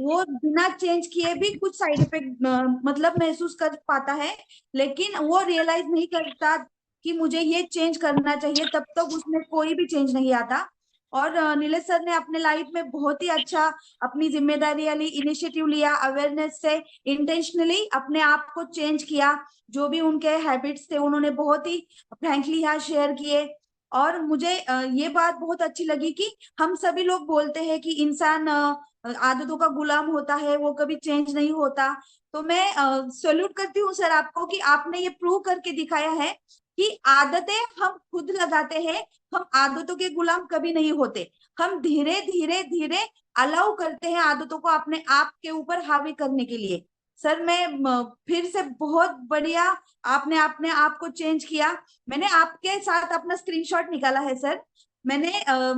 वो बिना चेंज किए भी कुछ साइड इफेक्ट मतलब महसूस कर पाता है, लेकिन वो रियलाइज नहीं करता कि मुझे ये चेंज करना चाहिए, तब तक उसमें कोई भी चेंज नहीं आता। और नीलेश सर ने अपने लाइफ में बहुत ही अच्छा अपनी जिम्मेदारी वाली इनिशिएटिव लिया, अवेयरनेस से इंटेंशनली अपने आप को चेंज किया। जो भी उनके हैबिट्स थे उन्होंने बहुत ही फ्रैंकली यहाँ शेयर किए। और मुझे ये बात बहुत अच्छी लगी कि हम सभी लोग बोलते हैं कि इंसान आदतों का गुलाम होता है, वो कभी चेंज नहीं होता। तो मैं सैल्यूट करती हूँ सर आपको कि आपने ये प्रूव करके दिखाया है कि आदतें हम खुद लगाते हैं, हम आदतों के गुलाम कभी नहीं होते। हम धीरे धीरे धीरे अलाउ करते हैं आदतों को अपने आप के ऊपर हावी करने के लिए। सर मैं फिर से बहुत बढ़िया, आपने अपने आप को चेंज किया। मैंने आपके साथ अपना स्क्रीनशॉट निकाला है सर। मैंने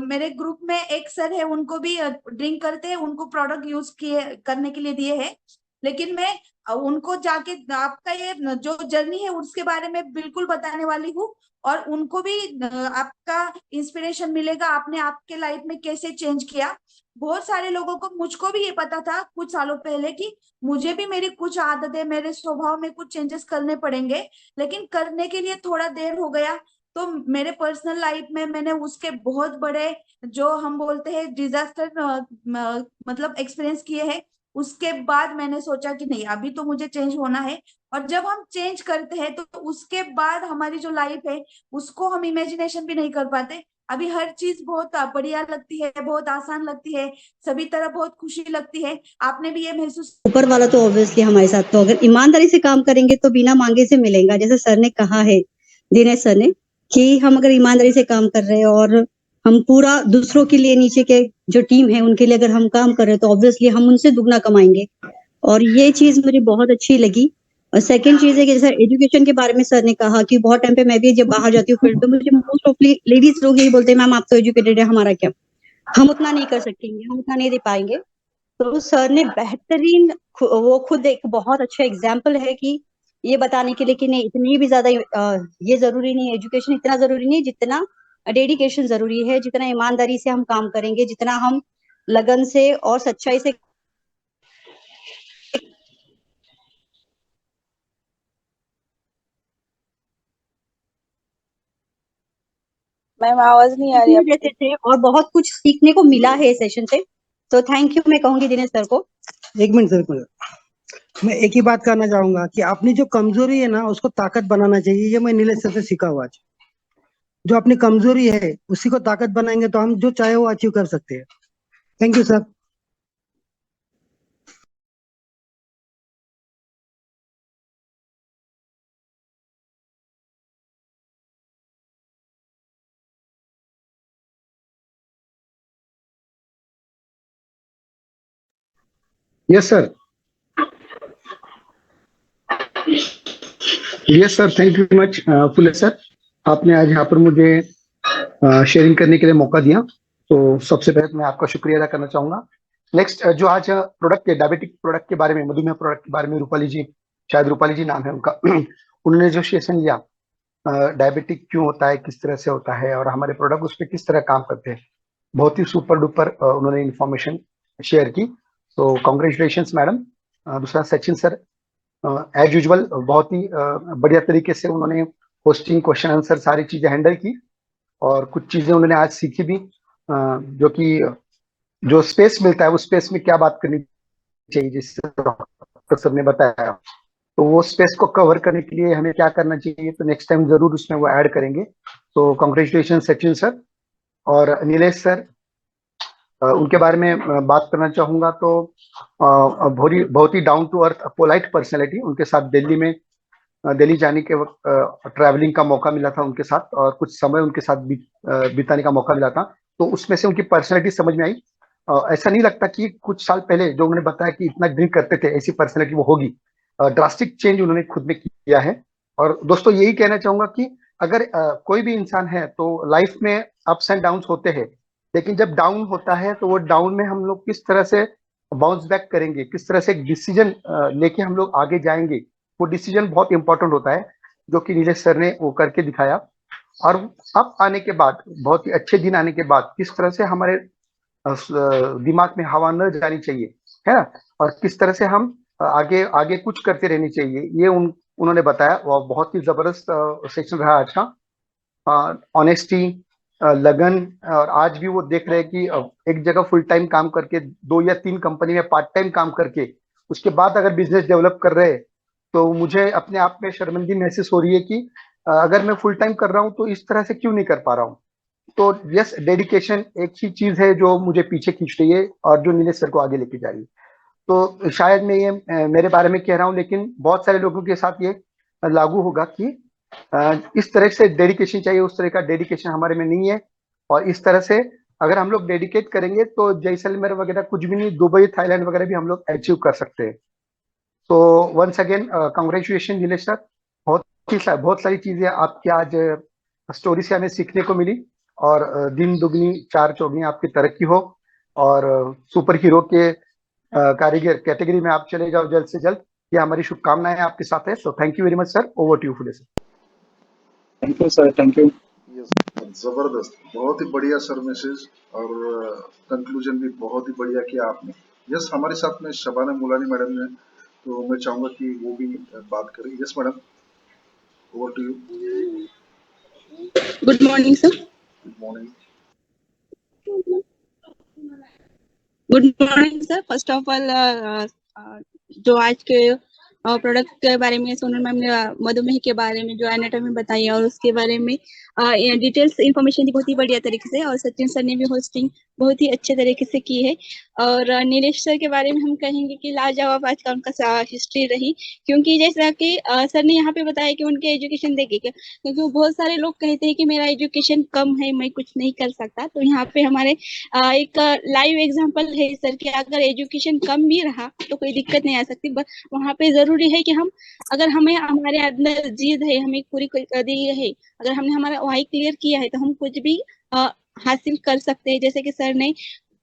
मेरे ग्रुप में एक सर है, उनको भी ड्रिंक करते हैं, उनको प्रोडक्ट यूज किए करने के लिए दिए हैं, लेकिन मैं उनको जाके आपका ये जो जर्नी है उसके बारे में बिल्कुल बताने वाली हूँ। और उनको भी आपका इंस्पिरेशन मिलेगा, आपने आपके लाइफ में कैसे चेंज किया। बहुत सारे लोगों को, मुझको भी ये पता था कुछ सालों पहले कि मुझे भी मेरी कुछ आदतें, मेरे स्वभाव में कुछ चेंजेस करने पड़ेंगे, लेकिन करने के लिए थोड़ा देर हो गया। तो मेरे पर्सनल लाइफ में मैंने उसके बहुत बड़े, जो हम बोलते हैं डिजास्टर, मतलब एक्सपीरियंस किए हैं। उसके बाद मैंने सोचा कि नहीं, अभी तो मुझे चेंज होना है। और जब हम चेंज करते हैं तो उसके बाद हमारी जो लाइफ है उसको हम इमेजिनेशन भी नहीं कर पाते। अभी हर चीज बहुत बढ़िया लगती है, बहुत आसान लगती है, सभी तरह बहुत खुशी लगती है। आपने भी ये महसूस, ऊपर वाला तो ऑब्वियसली हमारे साथ, तो अगर ईमानदारी से काम करेंगे तो बिना मांगे से मिलेगा। जैसे सर ने कहा है, दिनेश सर ने, कि हम अगर ईमानदारी से काम कर रहे हैं और हम पूरा दूसरों के लिए, नीचे के जो टीम है उनके लिए अगर हम काम कर रहे हैं तो ऑब्वियसली हम उनसे दुगना कमाएंगे। और ये चीज मुझे बहुत अच्छी लगी। और सेकंड चीज है कि जैसे एजुकेशन के बारे में सर ने कहा कि बहुत टाइम पे मैं भी जब बाहर जाती हूँ फील्ड पे, मुझे मोस्ट ऑफ लेडीज लोग यही बोलते हैं, मैम आप तो एजुकेटेड है, हमारा क्या, हम उतना नहीं कर सकेंगे, हम उतना नहीं दे पाएंगे। तो सर ने बेहतरीन, वो खुद एक बहुत अच्छा एग्जाम्पल है कि ये बताने के लिए कि नहीं, इतनी भी ज्यादा ये जरूरी नहीं है, एजुकेशन इतना जरूरी नहीं है जितना डेडिकेशन जरूरी है, जितना ईमानदारी से हम काम करेंगे, जितना हम लगन से और सच्चाई से। मैम आवाज नहीं आ रही आपकी। जैसे थे और बहुत कुछ सीखने को मिला है सेशन से। तो थैंक यू मैं कहूंगी दिनेश सर को। एक मिनट सर, मैं एक ही बात कहना चाहूंगा कि अपनी जो कमजोरी है ना उसको ताकत बनाना चाहिए। ये मैं नीलेश सर से सीखा हुआ आज। जो अपनी कमजोरी है उसी को ताकत बनाएंगे तो हम जो चाहे वो अचीव कर सकते हैं। Thank you sir. Yes sir, yes sir, thank you much Phule sir, आपने आज यहाँ पर मुझे शेयरिंग करने के लिए मौका दिया। तो सबसे पहले मैं आपका शुक्रिया अदा करना चाहूंगा। नेक्स्ट जो आज प्रोडक्ट के, डायबिटिक प्रोडक्ट के बारे में, मधुमेह प्रोडक्ट के बारे में रूपाली जी, शायद रूपाली जी नाम है उनका, उन्होंने जो सेशन लिया, डायबिटिक क्यों होता है, किस तरह से होता है और हमारे प्रोडक्ट उस पर किस तरह काम करते हैं, बहुत ही सुपर डुपर उन्होंने इन्फॉर्मेशन शेयर की। तो कॉन्ग्रेचुलेशंस मैडम। दूसरा सचिन सर, एज यूजुअल बहुत ही बढ़िया तरीके से उन्होंने होस्टिंग, क्वेश्चन आंसर सारी चीजें हैंडल की, और कुछ चीजें उन्होंने आज सीखी भी, जो कि जो स्पेस मिलता है उस स्पेस में क्या बात करनी चाहिए, जिससे डॉक्टर साहब ने बताया, तो वो स्पेस को कवर करने के लिए हमें क्या करना चाहिए, तो नेक्स्ट टाइम जरूर उसमें वो ऐड करेंगे। तो कॉन्ग्रेचुलेशन सचिन सर और नीलेश सर। उनके बारे में बात करना चाहूंगा तो बहुत ही down to earth polite personality. उनके साथ दिल्ली में दिल्ली जाने के वक्त ट्रैवलिंग का मौका मिला था उनके साथ, और कुछ समय उनके साथ बिताने का मौका मिला था, तो उसमें से उनकी पर्सनैलिटी समझ में आई। ऐसा नहीं लगता कि कुछ साल पहले जो उन्होंने बताया कि इतना ड्रिंक करते थे ऐसी पर्सनैलिटी वो होगी। ड्रास्टिक चेंज उन्होंने खुद में किया है। और दोस्तों यही कहना चाहूंगा कि अगर कोई भी इंसान है तो लाइफ में अप्स एंड डाउन्स होते हैं, लेकिन जब डाउन होता है तो वो डाउन में हम लोग किस तरह से बाउंस बैक करेंगे, किस तरह से एक डिसीजन लेके हम लोग आगे जाएंगे, वो डिसीजन बहुत इंपॉर्टेंट होता है, जो कि नीलेश सर ने वो करके दिखाया। और अब आने के बाद, बहुत ही अच्छे दिन आने के बाद, किस तरह से हमारे दिमाग में हवा न जानी चाहिए, है ना, और किस तरह से हम आगे आगे कुछ करते रहनी चाहिए, ये उन्होंने बताया। वो बहुत ही जबरदस्त सेक्शन रहा आज का। ऑनेस्टी, लगन, और आज भी वो देख रहे हैं कि एक जगह फुल टाइम काम करके 2 या 3 कंपनी में पार्ट टाइम काम करके उसके बाद अगर बिजनेस डेवलप कर रहे हैं, तो मुझे अपने आप में शर्मिंदगी महसूस हो रही है कि अगर मैं फुल टाइम कर रहा हूँ तो इस तरह से क्यों नहीं कर पा रहा हूँ। तो यस, डेडिकेशन एक ही चीज है जो मुझे पीछे खींच रही है और जो नीलेश सर को आगे लेके जा रही है। तो शायद मैं ये मेरे बारे में कह रहा हूँ, लेकिन बहुत सारे लोगों के साथ ये लागू होगा कि इस तरह से डेडिकेशन चाहिए, उस तरह का डेडिकेशन हमारे में नहीं है। और इस तरह से अगर हम लोग डेडिकेट करेंगे तो जैसलमेर वगैरह कुछ भी नहीं, दुबई, थाईलैंड वगैरह भी हम लोग अचीव कर सकते हैं। तो once again congratulation Nilesh sir. बहुत सारी चीजें आपकी आज स्टोरी से हमें सीखने को मिली, और दिन दुगनी चार चौगनी आपकी तरक्की हो, और सुपर हीरो के कारीगर कैटेगरी में आप चले जाओ जल्द से जल्द, ये हमारी शुभकामनाएं आपके साथ है। So thank you very much sir. Over to you Phule sir. Thank you sir, thank you. जबरदस्त, बहुत ही बढ़िया सर मैसेज, और कंक्लूजन भी बहुत ही बढ़िया किया आपने। यस, हमारे साथ में शबाना मुलानी मैडम है, तो मैं चाहूंगा कि वो भी बात करें। Yes madam, over to you. Good morning sir. Good morning. Good morning sir. First of all जो आज के प्रोडक्ट के बारे में सोनल मैम ने मधुमेह के बारे में जो एनाटॉमी बताई और उसके बारे में डिटेल्स इंफॉर्मेशन दी बहुत ही बढ़िया तरीके से, और सचिन सर ने भी होस्टिंग बहुत ही अच्छे तरीके से की है। और नीलेश सर के बारे में हम कहेंगे कि लाजवाब आज का उनका हिस्ट्री रही, क्योंकि जैसा कि सर ने यहाँ पे बताया कि उनके एजुकेशन देखे क्या, क्योंकि बहुत सारे लोग कहते हैं कि मेरा एजुकेशन कम है, मैं कुछ नहीं कर सकता। तो यहाँ पे हमारे एक लाइव एग्जांपल है सर कि अगर एजुकेशन कम भी रहा तो कोई दिक्कत नहीं आ सकती, बट वहाँ पे जरूरी है कि हम, अगर हमें हमारे अंदर जिद है, हमें पूरी कर दी है, अगर हमने हमारा वही क्लियर किया है तो हम कुछ भी हासिल कर सकते हैं। जैसे कि सर ने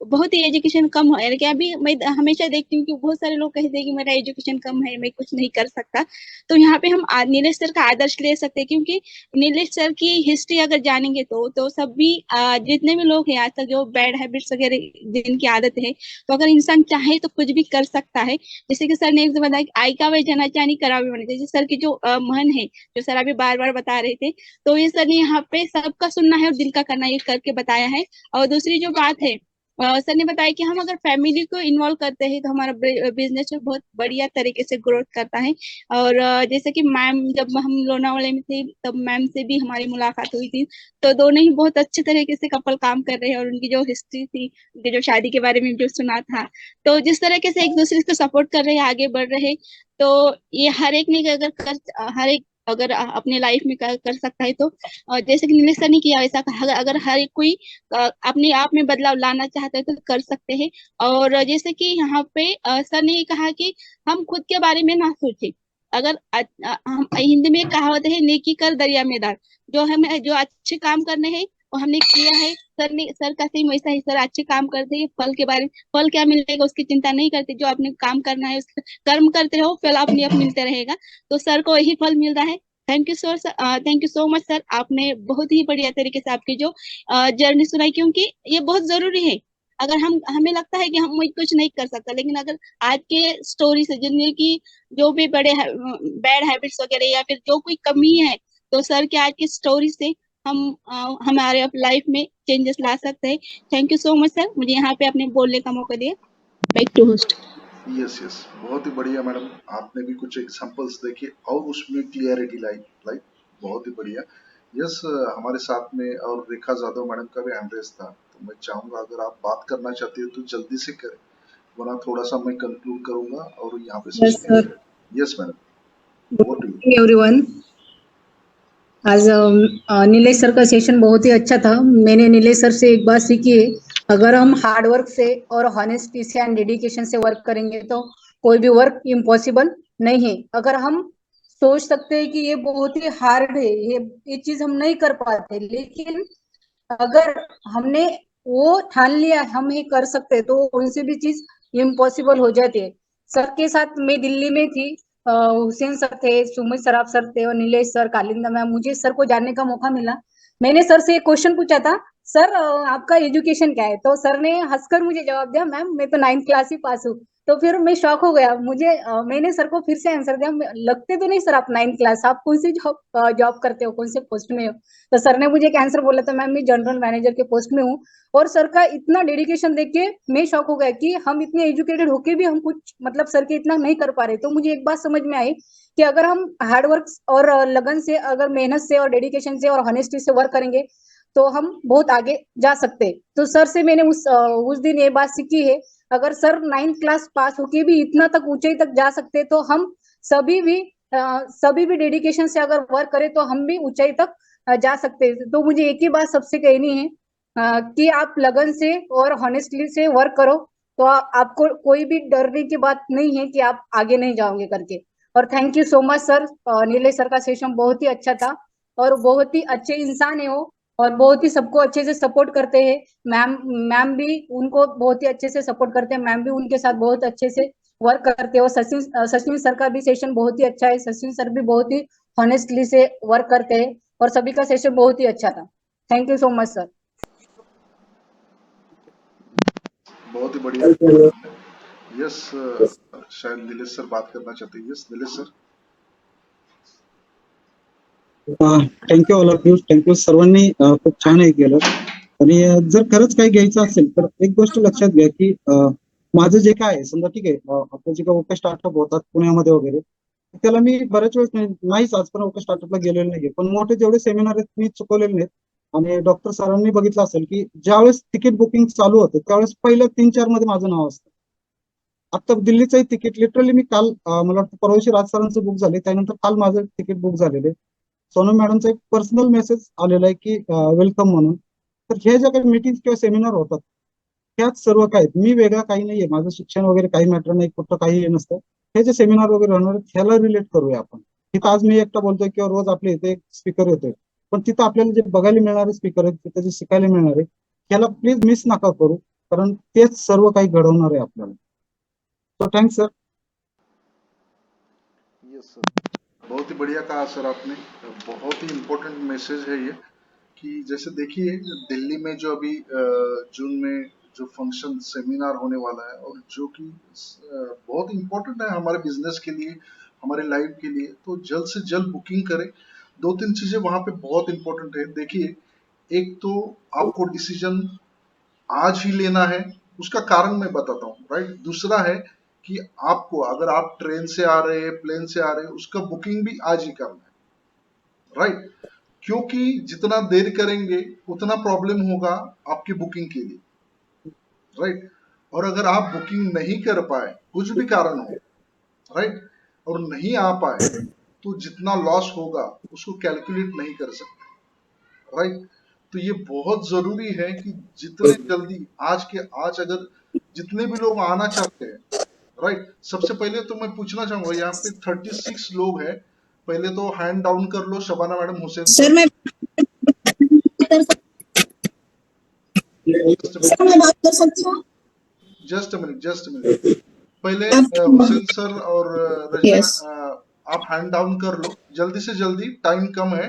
बहुत ही एजुकेशन कम है क्या, अभी मैं हमेशा देखती हूँ कि बहुत सारे लोग कहते हैं कि मेरा एजुकेशन कम है, मैं कुछ नहीं कर सकता। तो यहाँ पे हम नीलेश सर का आदर्श ले सकते हैं, क्योंकि नीलेश सर की हिस्ट्री अगर जानेंगे तो सभी जितने भी लोग हैं आज तक जो बैड हैबिट्स वगैरह जिनकी आदत है, तो अगर इंसान चाहे तो कुछ भी कर सकता है। जैसे कि सर ने एक बताया कि आई का वे जनाचा नहीं करा भी, जैसे सर की जो मन है, जो सर अभी बार बार बता रहे थे, तो ये सर ने यहाँ पे सबका सुनना है और दिल का करना, ये करके बताया है। और दूसरी जो बात है, सर ने बताया कि हम अगर फैमिली को इन्वॉल्व करते हैं तो हमारा बिजनेस बहुत बढ़िया तरीके से ग्रोथ करता है। और जैसे कि मैम, जब हम लोनावाला में थे तब मैम से भी हमारी मुलाकात हुई थी, तो दोनों ही बहुत अच्छे तरीके से कपल काम कर रहे हैं, और उनकी जो हिस्ट्री थी, उनकी जो शादी के बारे में जो सुना था, तो जिस तरीके से एक दूसरे को सपोर्ट कर रहे हैं, आगे बढ़ रहे हैं, तो ये हर एक ने हर एक अगर अपने लाइफ में कर सकता है, तो जैसे कि नीलेश सर ने किया वैसा अगर हर एक कोई अपने आप में बदलाव लाना चाहता है तो कर सकते हैं। और जैसे कि यहाँ पे सर ने कहा कि हम खुद के बारे में ना सोचें। अगर हम हिंदी में कहावत है, नेकी कर दरिया में डाल, जो हमें जो अच्छे काम करने हैं वो हमने किया है। सर का सेम वैसा ही, सर अच्छे काम करते हैं, फल के बारे में, फल क्या मिलेगा उसकी चिंता नहीं करते, जो आपने काम करना है कर्म करते रहो, फल अपने आप मिलते रहेगा। तो सर को यही फल मिल रहा है। Thank you sir, thank you so much sir, आपने बहुत ही बढ़िया तरीके से आपकी जो जर्नी सुनाई, क्योंकि ये बहुत जरूरी है। अगर हमें लगता है कि हम कुछ नहीं कर सकता, लेकिन अगर आज के स्टोरी से जिनमें की जो भी बड़े बैड हैबिट्स वगैरह या फिर जो कोई कमी है तो सर के आज की स्टोरी से हम हमारे लाइफ में चेंजेस ला सकते हैं। Thank you so much sir, मुझे यहाँ पे अपने बोलने का मौका दिया। Back to host. Yes yes, बहुत ही बढ़िया मैडम, आपने भी कुछ एग्जांपल्स देखे और उसमें क्लियरिटी लाई लाई बहुत ही बढ़िया। यस, हमारे साथ में और रेखा जाधव मैडम का भी हैंड रेस था, तो मैं चाहूंगा अगर आप बात करना चाहती है तो जल्दी से करें, वरना थोड़ा सा मैं कंक्लूड करूंगा और यहाँ पे yes session. Sir, yes madam, over to you. Everyone. आज नीलेश सर का सेशन बहुत ही अच्छा था। मैंने नीलेश सर से एक बात सीखी है, अगर हम हार्ड वर्क से और हॉनेस्टी से एंड डेडिकेशन से वर्क करेंगे तो कोई भी वर्क इम्पॉसिबल नहीं है। अगर हम सोच सकते हैं कि ये बहुत ही हार्ड है, ये चीज हम नहीं कर पाते, लेकिन अगर हमने वो ठान लिया हम ये कर सकते हैं, तो उनसे भी चीज इम्पॉसिबल हो जाती है। सर के साथ मैं दिल्ली में थी, हुसैन सर थे, सुमित सराफ सर थे और नीलेश सर, कालिंदा मैम, मुझे सर को जानने का मौका मिला। मैंने सर से एक क्वेश्चन पूछा था, सर आपका एजुकेशन क्या है? तो सर ने हंसकर मुझे जवाब दिया, मैम मैं तो 9th क्लास ही पास हूँ। तो फिर मैं शॉक हो गया। मैंने सर को फिर से आंसर दिया, लगते तो नहीं सर आप 9th क्लास, आप कौन सी जॉब जॉब करते हो, कौन से पोस्ट में हो? तो सर ने मुझे एक आंसर बोला था, मैम मैं जनरल मैनेजर के पोस्ट में हूँ। और सर का इतना डेडिकेशन देख के मैं शॉक हो गया कि हम इतने एजुकेटेड होके भी हम कुछ मतलब सर के इतना नहीं कर पा रहे। तो मुझे एक बात समझ में आई कि अगर हम हार्डवर्क और लगन से, अगर मेहनत से और डेडिकेशन से और हॉनेस्टी से वर्क करेंगे तो हम बहुत आगे जा सकते हैं। तो सर से मैंने उस दिन ये बात सीखी है, अगर सर 9th क्लास पास होके भी इतना तक ऊंचाई तक जा सकते तो हम सभी भी सभी भी डेडिकेशन से अगर वर्क करें तो हम भी ऊंचाई तक जा सकते हैं। तो मुझे एक ही बात सबसे कहनी है कि आप लगन से और हॉनेस्टली से वर्क करो, तो आपको कोई भी डरने की बात नहीं है कि आप आगे नहीं जाओगे करके। और thank you so much sir, Nilesh sir का सेशन बहुत ही अच्छा था और बहुत ही अच्छे इंसान है वो, और बहुत ही सबको अच्छे से सपोर्ट करते हैं। मैम भी उनको बहुत ही अच्छे से सपोर्ट करते हैं, मैम भी उनके साथ बहुत अच्छे से वर्क करते हो। सचिन सर का भी सेशन बहुत ही अच्छा है, सचिन सर भी बहुत ही हॉनेस्टली से वर्क करते हैं और सभी का सेशन बहुत ही अच्छा था। Thank you so much sir. बहुत ही बढ़िया। यस, शायद नीलेश सर बात करना चाहते हैं। Yes Nilesh sir. Thank you all of you, thank you सर्वांनी खूप छान हे केलं. आणि जर खरंच काही घ्यायचं असेल तर एक गोष्ट लक्षात घ्या की माझं जे काय आहे, समजा ठीक आहे, आपलं जे काय ओके स्टार्टअप होतात पुण्यामध्ये वगैरे, त्याला मी बऱ्याच वेळेस नाहीच आजपर्यंत ओके स्टार्टअपला गेलेलो नाहीये, पण मोठे जेवढे सेमिनार आहेत मी चुकवलेले नाहीत. आणि डॉक्टर सरांनी बघितलं असेल की ज्यावेळेस तिकीट बुकिंग चालू होतं त्यावेळेस पहिल्या 3-4 मध्ये माझं नाव असतं. आता दिल्लीचंही तिकीट लिटरली मी काल मला वाटतं परवाशी राज सरांचं बुक झाले, त्यानंतर काल माझं तिकीट बुक झालेले. सोनम मॅडमचा एक पर्सनल मेसेज आलेला आहे की वेलकम म्हणून. तर हे ज्या काही मीटिंग किंवा सेमिनार होतात त्याच सर्व काय आहेत. मी वेगळा काही नाहीये, माझं शिक्षण वगैरे काही मॅटर नाही, कुठं काही हे नसतं. हे जे सेमिनार वगैरे होणार आहेत ह्याला रिलेट करूया आपण. तिथं आज मी एकटा बोलतोय किंवा रोज आपल्या इथे एक स्पीकर येतोय, पण तिथं आपल्याला जे बघायला मिळणारे स्पीकर आहेत, तिथं जे शिकायला मिळणार आहे, ह्याला प्लीज मिस नका करू, कारण तेच सर्व काही घडवणार आहे आपल्याला. तो थँक्स सर. यस सर, बहुत ही बढ़िया कहा सर आपने। बहुत ही इम्पोर्टेंट मैसेज है ये कि जैसे देखिए दिल्ली में जो अभी जून में जो फंक्शन सेमिनार होने वाला है और जो कि बहुत इम्पोर्टेंट है हमारे बिजनेस के लिए, हमारे लाइफ के लिए, तो जल्द से जल्द बुकिंग करें। 2-3 चीजें वहां पे बहुत इम्पोर्टेंट है। देखिए, एक तो आपको डिसीजन आज ही लेना है, उसका कारण मैं बताता हूँ, राइट। दूसरा है कि आपको अगर आप ट्रेन से आ रहे हैं, प्लेन से आ रहे हैं, उसका बुकिंग भी आज ही करना है, राइट। क्योंकि जितना देर करेंगे उतना प्रॉब्लम होगा आपकी बुकिंग के लिए, राइट। और अगर आप बुकिंग नहीं कर पाए, कुछ भी कारण हो, राइट, और नहीं आ पाए, तो जितना लॉस होगा उसको कैलकुलेट नहीं कर सकते, राइट। तो ये बहुत जरूरी है कि जितने जल्दी आज अगर जितने भी लोग आना चाहते हैं, राइट। सबसे पहले तो मैं पूछना चाहूंगा, यहाँ पे 36 लोग हैं, पहले तो हैंड डाउन कर लो। शबाना मैडम, हुसैन सर मैं बात कर सकती हूँ? जस्ट मिनट पहले हुसैन सर और रजना, यस आप हैंड डाउन कर लो जल्दी से जल्दी, टाइम कम है,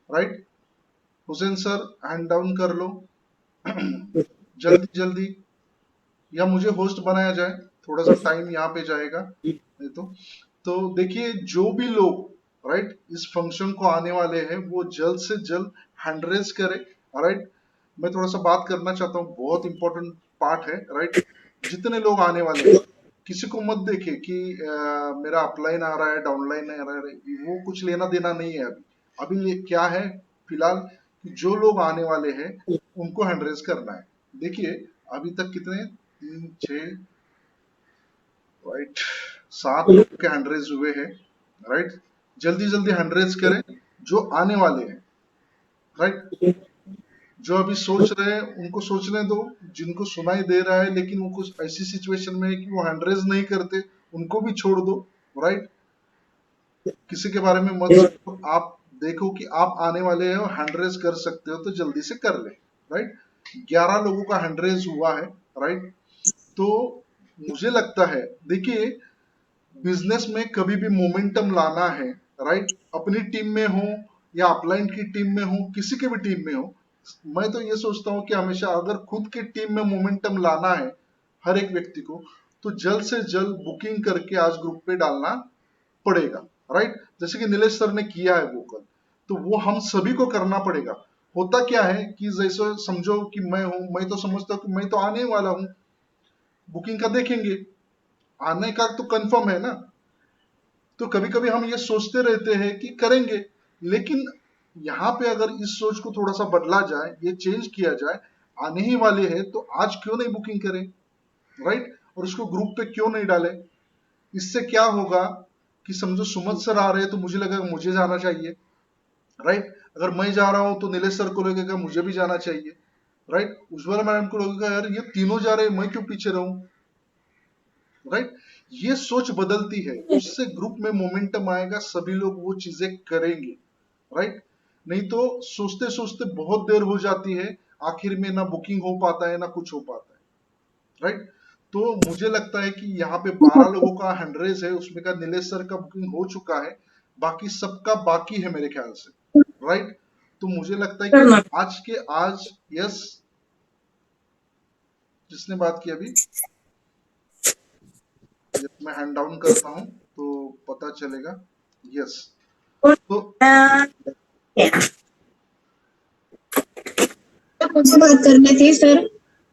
right. Hussain sir hand down कर लो जल्दी जल्दी, या मुझे होस्ट बनाया जाए, थोड़ा सा टाइम यहाँ पे जाएगा नहीं तो देखिए जो भी लोग राइट, इस फंक्शन को आने वाले हैं वो जल्द से जल्द हैंड रेज करे, राइट। मैं थोड़ा सा बात करना चाहता हूँ, बहुत इंपॉर्टेंट पार्ट है, राइट। जितने लोग आने वाले हैं किसी को मत देखे कि मेरा अपलाइन आ रहा है डाउनलाइन आ रहा है, वो कुछ लेना देना नहीं है अभी। अभी ये क्या है फिलहाल कि जो लोग आने वाले हैं उनको हैंड रेज करना है। देखिए अभी तक कितने 3 6 राइट 7 लोग के हैंड रेज हुए हैं, राइट। जल्दी जल्दी हैंड रेज करें जो आने वाले हैं, राइट। जो अभी सोच रहे हैं उनको सोचने दो, जिनको सुनाई दे रहा है लेकिन वो कुछ ऐसी सिचुएशन में है कि वो हैंड रेज नहीं करते, उनको भी छोड़ दो, राइट। किसी के बारे में मत सोचो, आप देखो कि आप आने वाले हैं और हैंड रेज कर सकते हो तो जल्दी से कर ले, राइट। 11 लोगों का हैंड रेज हुआ है, राइट। तो मुझे लगता है, देखिए बिजनेस में कभी भी मोमेंटम लाना है, राइट। अपनी टीम में हो या अपलाइन की टीम में हो, किसी की भी टीम में हो, मैं तो ये सोचता हूँ कि हमेशा अगर खुद की टीम में मोमेंटम लाना है हर एक व्यक्ति को, तो जल्द से जल्द बुकिंग करके आज ग्रुप पे डालना पड़ेगा, राइट। जैसे कि नीलेश सर ने किया है वोकल, तो वो हम सभी को करना पड़ेगा। होता क्या है कि जैसे समझो कि मैं हूं, मैं तो समझता हूँ कि मैं तो आने वाला हूँ, बुकिंग का देखेंगे, आने का तो कंफर्म है ना। तो कभी कभी हम ये सोचते रहते हैं कि करेंगे, लेकिन यहाँ पे अगर इस सोच को थोड़ा सा बदला जाए, ये चेंज किया जाए, आने ही वाले हैं तो आज क्यों नहीं बुकिंग करें, राइट। और उसको ग्रुप पे क्यों नहीं डालें। इससे क्या होगा कि समझो सुमन सर आ रहे हैं तो मुझे लगेगा मुझे जाना चाहिए, राइट। अगर मैं जा रहा हूं तो नीलेश सर को लगेगा मुझे भी जाना चाहिए, राइट। उज्ज्वला मैडम को लगेगा यार ये तीनों जा रहे हैं, मैं क्यों पीछे रहूं, राइट। ये सोच बदलती है, उससे ग्रुप में मोमेंटम आएगा, सभी लोग वो चीजें करेंगे, राइट। नहीं तो सोचते सोचते बहुत देर हो जाती है, आखिर में ना बुकिंग हो पाता है ना कुछ हो पाता है, राइट। तो मुझे लगता है कि यहाँ पे 12 लोगों का हैंडरेज है, उसमें का नीलेश सर का बुकिंग हो चुका है, बाकी सबका बाकी है मेरे ख्याल से, राइट। तो मुझे लगता है कि आज के आज, यस, जिसने बात की अभी, मैं हैंड डाउन करता हूं तो पता चलेगा, यस। तो मुझे बात करनी थी सर,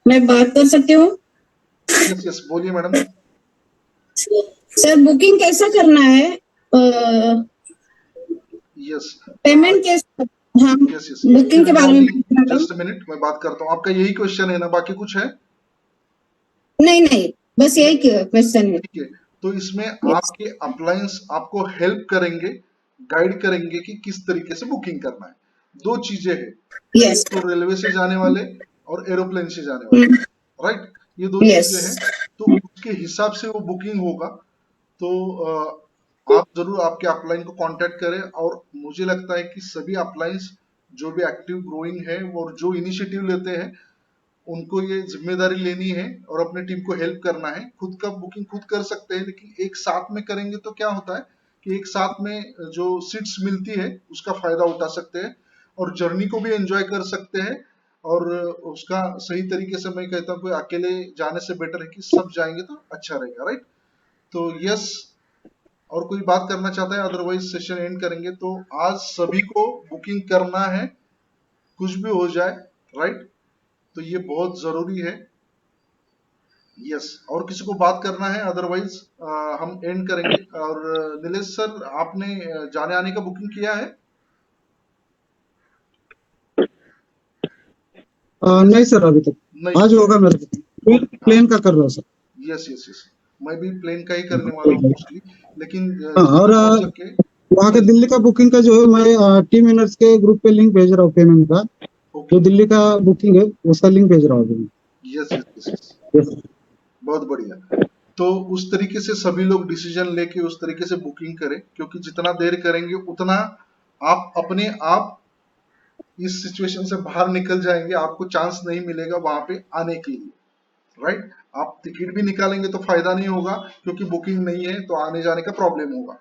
मैं बात कर सकती हूँ? यस यस बोलिए मैडम। सर बुकिंग कैसा करना है? यस पेमेंट कैसे? हाँ, यस यस बुकिंग के बारे में जस्ट मिनट मैं बात करता हूँ। आपका यही क्वेश्चन है ना, बाकी कुछ है? नहीं बस यही क्वेश्चन है। ठीक है, तो इसमें आपके अप्लायंस आपको हेल्प करेंगे, गाइड करेंगे कि किस तरीके से बुकिंग करना है। दो चीजें हैं, yes. तो रेलवे से जाने वाले और एरोप्लेन से जाने वाले, राइट। ये दो चीजें हैं, तो उसके हिसाब से वो बुकिंग होगा। तो आप जरूर आपके अपलाइन को कांटेक्ट करें, और मुझे लगता है कि सभी अपलाइंस जो भी एक्टिव ग्रोइंग है और जो इनिशिएटिव लेते हैं उनको ये जिम्मेदारी लेनी है और अपने टीम को हेल्प करना है। खुद का बुकिंग खुद कर सकते हैं, लेकिन एक साथ में करेंगे तो क्या होता है कि एक साथ में जो सीट्स मिलती है उसका फायदा उठा सकते हैं और जर्नी को भी एंजॉय कर सकते हैं। और उसका सही तरीके से मैं कहता हूँ कि अकेले जाने से बेटर है कि सब जाएंगे तो अच्छा रहेगा, राइट। तो यस, और कोई बात करना चाहता है? अदरवाइज सेशन एंड करेंगे। तो आज सभी को बुकिंग करना है, कुछ भी हो जाए, राइट। तो ये बहुत जरूरी है, यस। और किसी को बात करना है? अदरवाइज हम एंड करेंगे। और नीलेश सर, आपने जाने आने का बुकिंग किया है? नहीं सर, अभी तक आज होगा मेरे को, प्लेन का कर रहा हूँ सर। यस यस यस, मैं भी प्लेन का ही करने वाला हूँ मोस्टली, लेकिन और वहाँ के दिल्ली का बुकिंग का जो है मैं टीम विनर्स के ग्रुप पे लिंक भेज रहा हूँ पेमेंट का, जो दिल्ली का बुकिंग है उसका लिंक भेज रहा हूँ। यस यस यस, बहुत बढ़िया। तो उस तरीके से सभी लोग डिसीजन लेके उस तरीके से बुकिंग करें, क्योंकि जितना देर करेंगे उतना आप अपने आप इस सिचुएशन से बाहर निकल जाएंगे, आपको चांस नहीं मिलेगा वहां पे आने के लिए, राइट। आप टिकट भी निकालेंगे तो फायदा नहीं होगा, क्योंकि बुकिंग नहीं है तो आने जाने का प्रॉब्लम होगा।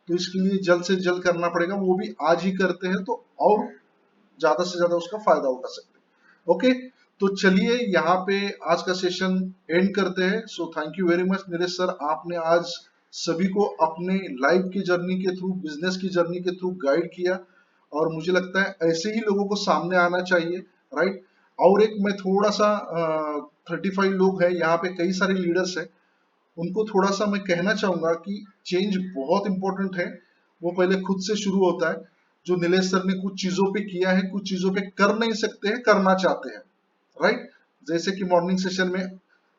तो इसके लिए जल्द से जल्द करना पड़ेगा, वो भी आज ही करते हैं तो और ज्यादा से ज्यादा उसका फायदा उठा सकते हैं। ओके, तो चलिए यहाँ पे आज का सेशन एंड करते हैं। सो thank you very much Neeraj sir, आपने आज सभी को अपने लाइफ की जर्नी के थ्रू, बिजनेस की जर्नी के थ्रू गाइड किया, और मुझे लगता है ऐसे ही लोगों को सामने आना चाहिए, राइट। और एक मैं थोड़ा सा 35 लोग हैं यहाँ पे, कई सारे लीडर्स हैं, उनको थोड़ा सा मैं कहना चाहूंगा कि चेंज बहुत इंपॉर्टेंट है, वो पहले खुद से शुरू होता है। जो नीलेश सर ने कुछ चीजों पे किया है, कुछ चीजों पे कर नहीं सकते हैं, करना चाहते हैं, राइट। जैसे कि मॉर्निंग सेशन में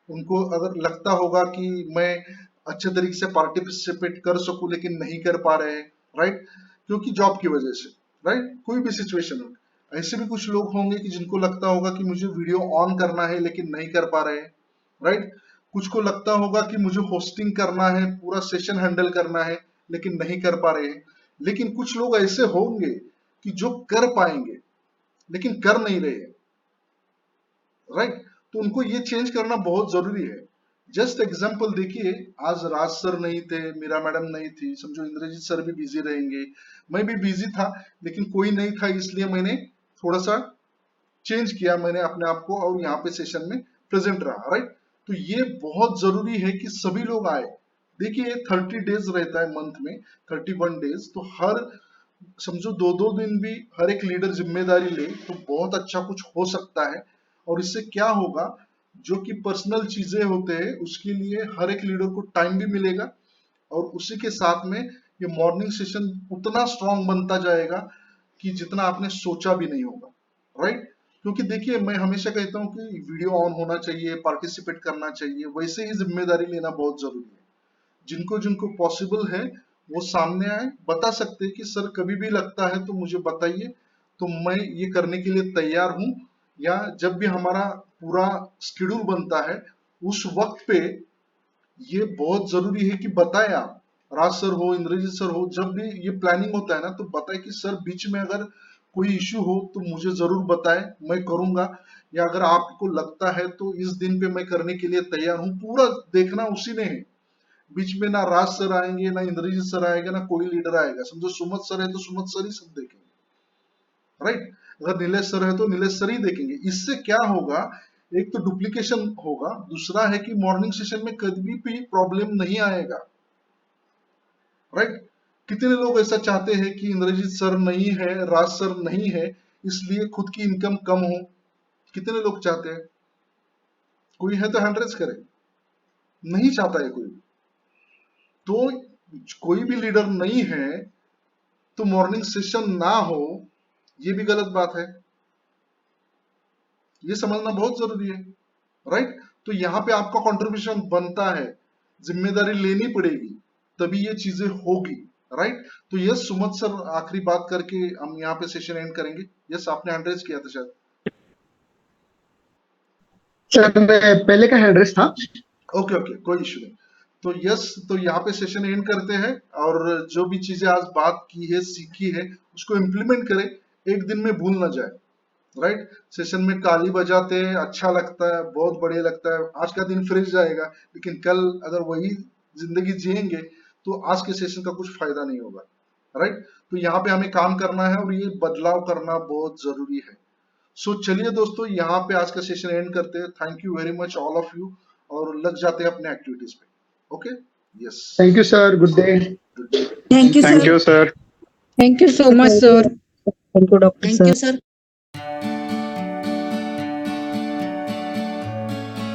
उनको अगर लगता होगा कि मैं अच्छे तरीके से पार्टिसिपेट कर सकूं लेकिन नहीं कर पा रहे हैं, राइट, क्योंकि जॉब की वजह से, राइट, कोई भी सिचुएशन हो। ऐसे भी कुछ लोग होंगे कि जिनको लगता होगा कि मुझे वीडियो ऑन करना है लेकिन नहीं कर पा रहे हैं, राइट। कुछ को लगता होगा कि मुझे होस्टिंग करना है, पूरा सेशन हैंडल करना है लेकिन नहीं कर पा रहे हैं। लेकिन कुछ लोग ऐसे होंगे कि जो कर पाएंगे लेकिन कर नहीं रहे, राइट। तो उनको ये चेंज करना बहुत जरूरी है। जस्ट एग्जांपल देखिए, आज राज सर नहीं थे, मीरा मैडम नहीं थी, समझो इंद्रजीत सर भी बिजी रहेंगे, मैं भी बिजी था, लेकिन कोई नहीं था, इसलिए मैंने थोड़ा सा चेंज किया मैंने अपने आप को और यहाँ पे सेशन में प्रेजेंट रहा, राइट। तो ये बहुत जरूरी है कि सभी लोग आए। देखिए 30 डेज रहता है मंथ में, 31 डेज, तो हर समझो 2-2 दिन भी हर एक लीडर जिम्मेदारी ले तो बहुत अच्छा कुछ हो सकता है। और इससे क्या होगा, जो कि पर्सनल चीजें होते हैं उसके लिए हर एक लीडर को टाइम भी मिलेगा, और उसी के साथ में ये मॉर्निंग सेशन उतना स्ट्रांग बनता जाएगा कि जितना आपने सोचा भी नहीं होगा, राइट। क्योंकि देखिए मैं हमेशा कहता हूँ कि वीडियो ऑन होना चाहिए, पार्टिसिपेट करना चाहिए, वैसे ही जिम्मेदारी लेना बहुत जरूरी है। जिनको जिनको पॉसिबल है वो सामने आए, बता सकते हैं कि सर कभी भी लगता है तो मुझे बताइए, तो मैं ये करने के लिए तैयार हूँ। या जब भी हमारा पूरा शेड्यूल बनता है उस वक्त पे ये बहुत जरूरी है कि बताएं आप, राज सर हो, इंद्रजीत सर हो, जब भी ये प्लानिंग होता है ना तो बताएं कि सर बीच में अगर कोई इश्यू हो तो मुझे जरूर बताएं, मैं करूंगा। या अगर आपको लगता है तो इस दिन पे मैं करने के लिए तैयार हूँ, पूरा देखना उसी ने है। बीच में ना राज सर आएंगे, ना इंद्रजीत सर आएगा, ना कोई लीडर आएगा। समझो सुमत सर है तो सुमत सर ही सब देखेंगे, राइट। अगर नीलेश सर है तो नीलेश सर ही देखेंगे। इससे क्या होगा, एक तो डुप्लीकेशन होगा, दूसरा है कि मॉर्निंग सेशन में कभी भी प्रॉब्लम नहीं आएगा, राइट। कितने लोग ऐसा चाहते हैं कि इंद्रजीत सर नहीं है, राज सर नहीं है, इसलिए खुद की इनकम कम हो? कितने लोग चाहते हैं? कोई है तो हैंड रेज करे। नहीं चाहता है कोई, तो कोई भी लीडर नहीं है तो मॉर्निंग सेशन ना हो, ये भी गलत बात है। ये समझना बहुत जरूरी है, राइट। तो यहाँ पे आपका कंट्रीब्यूशन बनता है, जिम्मेदारी लेनी पड़ेगी, तभी ये चीजें होगी, राइट। तो यस सुमत सर आखिरी बात करके हम यहाँ पे सेशन एंड करेंगे। यस आपने हैंड रेज किया था शायद। सर मैं पहले का हैंड रेज था। ओके ओके, कोई इशू नहीं। तो यस, तो यहाँ पे सेशन एंड करते हैं, और जो भी चीजें आज बात की है, सीखी है, उसको इम्प्लीमेंट करें, एक दिन में भूल ना जाए, राइट। सेशन में ताली बजाते हैं, अच्छा लगता है, बहुत बढ़िया लगता है, आज का दिन फ्रेश जाएगा, लेकिन कल अगर वही जिंदगी जिएंगे तो आज के सेशन का कुछ फायदा नहीं होगा, राइट। तो यहाँ पे हमें काम करना है और ये बदलाव करना बहुत जरूरी है। सो चलिए दोस्तों, यहाँ पे आज का सेशन एंड करते हैं। Thank you very much all of you, और लग जाते हैं अपने एक्टिविटीज पे। Okay, yes, thank you sir, good day. Thank you Thank you, sir. Thank you so much, sir. Thank you doctor Thank sir. you, sir.